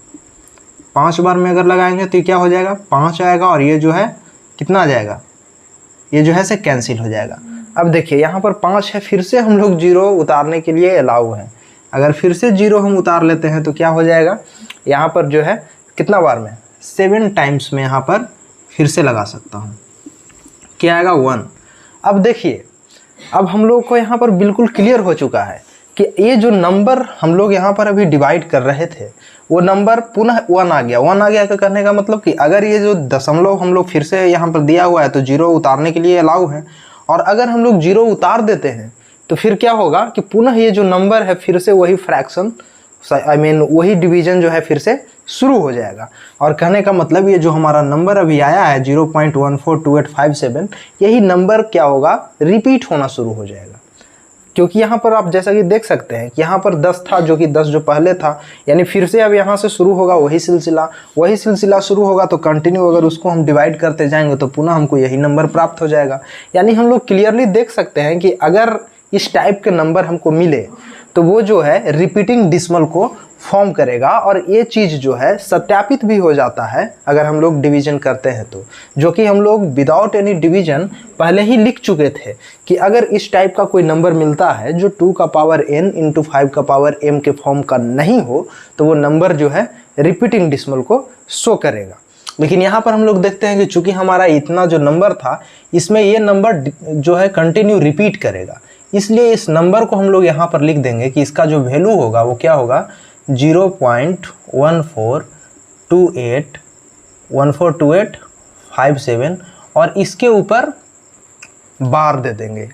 5 बार में अगर लगाएंगे तो ये क्या हो जाएगा, 5 आएगा, और ये जो है कितना आ जाएगा, ये जो है से कैंसिल हो जाएगा। अब देखिए यहाँ पर 5 है, फिर से हम लोग जीरो उतारने के लिए अलाउ है। अगर फिर से जीरो हम उतार लेते हैं तो क्या हो जाएगा, यहाँ पर जो है कितना बार में, 7 टाइम्स में यहाँ पर फिर से लगा सकता हूँ, क्या आएगा 1। अब देखिए अब हम लोग को यहाँ पर बिल्कुल क्लियर हो चुका है कि ये जो नंबर हम लोग यहाँ पर अभी डिवाइड कर रहे थे, वो नंबर पुनः 1 आ गया। 1 आ गया का कहने का मतलब कि अगर ये जो दशमलव हम लोग फिर से यहाँ पर दिया हुआ है तो जीरो उतारने के लिए अलाउ है, और अगर हम लोग जीरो उतार देते हैं तो फिर क्या होगा कि पुनः ये जो नंबर है फिर से वही फ्रैक्शन, वही डिवीजन जो है फिर से शुरू हो जाएगा। और कहने का मतलब ये जो हमारा नंबर अभी आया है 0.142857, यही नंबर क्या होगा, रिपीट होना शुरू हो जाएगा। क्योंकि यहाँ पर आप जैसा कि देख सकते हैं कि यहाँ पर 10 था, जो कि 10 जो पहले था, यानी फिर से अब यहाँ से शुरू होगा वही सिलसिला शुरू होगा, तो कंटिन्यू अगर उसको हम डिवाइड करते जाएंगे तो पुनः हमको यही नंबर प्राप्त हो जाएगा। यानी हम लोग क्लियरली देख सकते हैं कि अगर इस टाइप के नंबर हमको मिले तो वो जो है रिपीटिंग डिसिमल को फॉर्म करेगा, और ये चीज़ जो है सत्यापित भी हो जाता है अगर हम लोग डिवीजन करते हैं तो, जो कि हम लोग विदाउट एनी डिवीजन पहले ही लिख चुके थे कि अगर इस टाइप का कोई नंबर मिलता है जो 2 का पावर n इंटू 5 का पावर m के फॉर्म का नहीं हो, तो वो नंबर जो है रिपीटिंग डिसिमल को शो करेगा। लेकिन यहाँ पर हम लोग देखते हैं कि चूंकि हमारा इतना जो नंबर था, इसमें ये नंबर जो है कंटिन्यू रिपीट करेगा, इसलिए इस नंबर को हम लोग यहाँ पर लिख देंगे कि इसका जो वैल्यू होगा वो क्या होगा, 0.142857, और इसके ऊपर बार दे देंगे।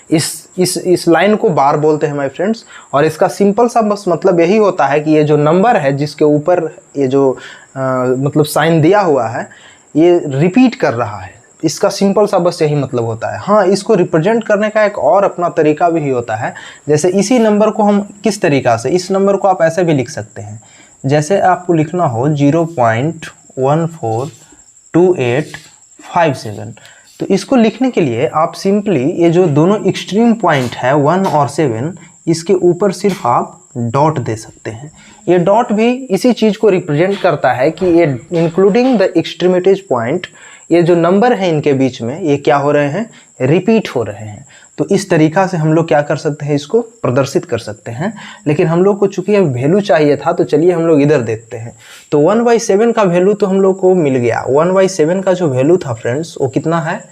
इस लाइन को बार बोलते हैं माय फ्रेंड्स, और इसका सिंपल सा बस मतलब यही होता है कि ये जो नंबर है जिसके ऊपर ये जो मतलब साइन दिया हुआ है, ये रिपीट कर रहा है, इसका सिंपल सा बस यही मतलब होता है। हाँ, इसको रिप्रेजेंट करने का एक और अपना तरीका भी होता है। जैसे इसी नंबर को हम किस तरीका से, इस नंबर को आप ऐसे भी लिख सकते हैं, जैसे आपको लिखना हो 0.142857, तो इसको लिखने के लिए आप सिंपली ये जो दोनों एक्सट्रीम पॉइंट है 1 और 7, इसके ऊपर सिर्फ आप डॉट दे सकते हैं। ये डॉट भी इसी चीज़ को रिप्रेजेंट करता है कि ये इंक्लूडिंग द एक्सट्रीमिटीज पॉइंट, ये जो नंबर है इनके बीच में ये क्या हो रहे हैं, रिपीट हो रहे हैं। तो इस तरीका से हम लोग क्या कर सकते हैं, इसको प्रदर्शित कर सकते हैं। लेकिन हम लोग को चूंकि अब वैल्यू चाहिए था, तो चलिए हम लोग इधर देखते हैं। तो 1/7 का वैल्यू तो हम लोग को मिल गया। 1/7 का जो वैल्यू था फ्रेंड्स, वो कितना है,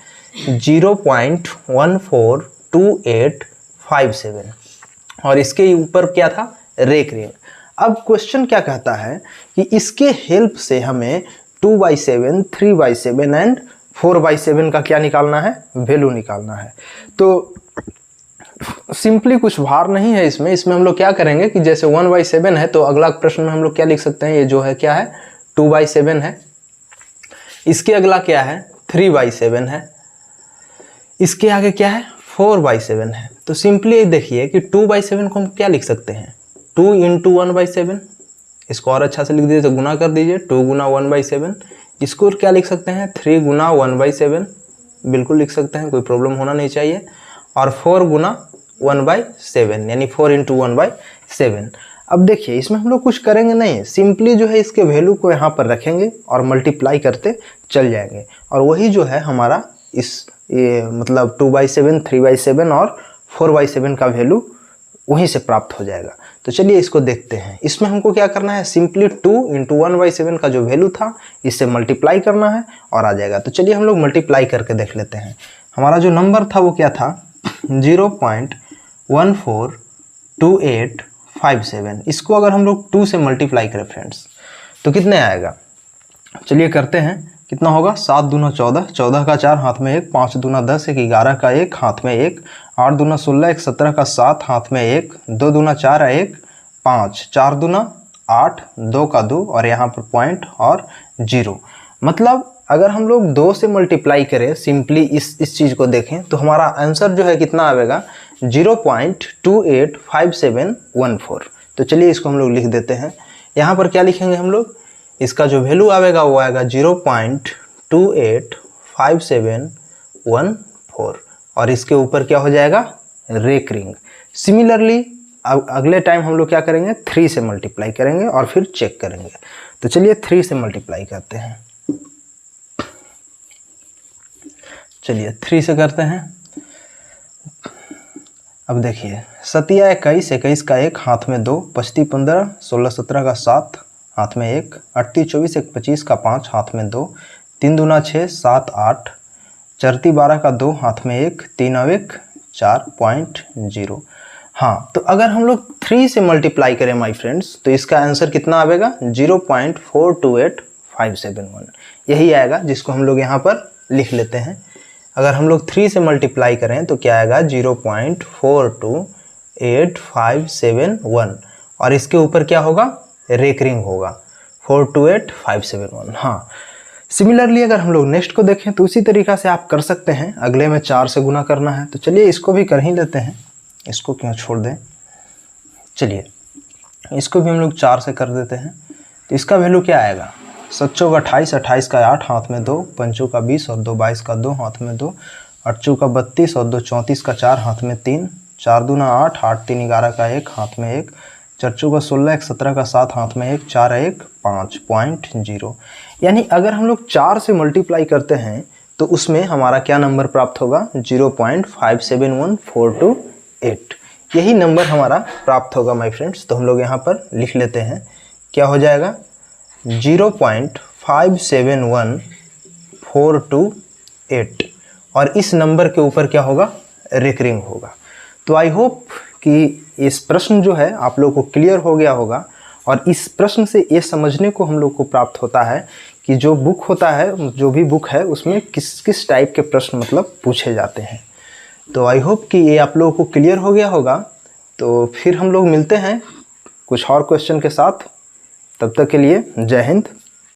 0.142857, और इसके ऊपर क्या था, रेक रिंग। अब क्वेश्चन क्या कहता है कि इसके हेल्प से हमें 2/7, 3/7 एंड 4/7 का क्या निकालना है, वैल्यू निकालना है। तो सिंपली कुछ भार नहीं है इसमें हम लोग क्या करेंगे कि जैसे 1/7 है, तो अगला प्रश्न में हम लोग क्या लिख सकते हैं, ये जो है क्या है, 2/7 है। इसके अगला क्या है 3/7 है, इसके आगे क्या है 4/7 है। तो सिंपली देखिए कि 2/7 को हम क्या लिख सकते हैं 2 × 1/7, इसको और अच्छा से लिख दीजिए तो गुना कर दीजिए 2 × 1/7। इसको क्या लिख सकते हैं 3 × 1/7, बिल्कुल लिख सकते हैं, कोई प्रॉब्लम होना नहीं चाहिए। और 4 × 1/7 यानी 4 × 1/7। अब देखिए इसमें हम लोग कुछ करेंगे नहीं, सिंपली जो है इसके वैल्यू को यहाँ पर रखेंगे और मल्टीप्लाई करते चल जाएंगे, और वही जो है हमारा ये मतलब 2/7, 3/7 और 4/7 का वैल्यू वहीं से प्राप्त हो जाएगा। तो चलिए इसको देखते हैं। इसमें हमको क्या करना है सिंपली 2 × 1/7 का जो वैल्यू था इससे मल्टीप्लाई करना है और आ जाएगा। तो चलिए हम लोग मल्टीप्लाई करके देख लेते हैं। हमारा जो नंबर था वो क्या था 0.142857। इसको अगर हम लोग 2 से मल्टीप्लाई करें फ्रेंड्स तो कितने आएगा, चलिए करते हैं। कितना होगा 7 दूना 14, 14 का 4 हाथ में 1, 5 दूना 10, 1 11 का 1 हाथ में 1, 8 दूना 16, 1 17 का 7 हाथ में 1, 2 दूना 4 1 5, 4 दूना 8, 2 का 2 और यहाँ पर पॉइंट और 0। मतलब अगर हम लोग 2 से मल्टीप्लाई करें सिंपली इस चीज़ को देखें तो हमारा आंसर जो है कितना आएगा 0.285714। तो चलिए इसको हम लोग लिख देते हैं। यहाँ पर क्या लिखेंगे हम लोग, इसका जो वैल्यू आएगा वो आएगा 0.285714 और इसके ऊपर क्या हो जाएगा रेकरिंग। सिमिलरली अब अगले टाइम हम लोग क्या करेंगे 3 से मल्टीप्लाई करेंगे और फिर चेक करेंगे। तो चलिए 3 से मल्टीप्लाई करते हैं। चलिए 3 से करते हैं। अब देखिए 7 21, 21 का 1 हाथ में 2, 25 15, 16 17 का 7 हाथ में 1, 38 24, 1 25 का 5 हाथ में 2, 3 दूना 6, 7 8, 4 12 का 2 हाथ में 1, 3 और 1 4.0। हाँ, तो अगर हम लोग 3 से मल्टीप्लाई करें माय फ्रेंड्स तो इसका आंसर कितना आएगा 0.428571। यही आएगा जिसको हम लोग यहाँ पर लिख लेते हैं। अगर हम लोग 3 से मल्टीप्लाई करें तो क्या आएगा 0.428571 और इसके ऊपर क्या होगा रेकरिंग होगा 428571। हाँ, सिमिलरली अगर हम लोग नेक्स्ट को देखें तो उसी तरीक़ा से आप कर सकते हैं। अगले में 4 से गुना करना है तो चलिए इसको भी कर ही लेते हैं, इसको क्यों छोड़ दें। चलिए इसको भी हम लोग 4 से कर देते हैं। तो इसका वैल्यू क्या आएगा 7 चौक 28, 28 का 8 हाथ में 2, 5 का 20 और 2 22 का 2 हाथ में 2, 8 चौका 32 और 2 34 का 4 हाथ में 3, 4 दूना 8, 8 3 11 का 1 हाथ में 1, 4 चौका 16, 1 17 का 7 हाथ में 1, 4 1 5.0। यानी अगर हम लोग 4 से मल्टीप्लाई करते हैं तो उसमें हमारा क्या नंबर प्राप्त होगा 0.571428। यही नंबर हमारा प्राप्त होगा माय फ्रेंड्स। तो हम लोग यहाँ पर लिख लेते हैं, क्या हो जाएगा 0.571428 और इस नंबर के ऊपर क्या होगा रेकरिंग होगा। तो आई होप कि इस प्रश्न जो है आप लोगों को क्लियर हो गया होगा और इस प्रश्न से ये समझने को हम लोग को प्राप्त होता है कि जो बुक होता है, जो भी बुक है उसमें किस किस टाइप के प्रश्न मतलब पूछे जाते हैं। तो आई होप कि ये आप लोगों को क्लियर हो गया होगा। तो फिर हम लोग मिलते हैं कुछ और क्वेश्चन के साथ। तब तक के लिए जय हिंद।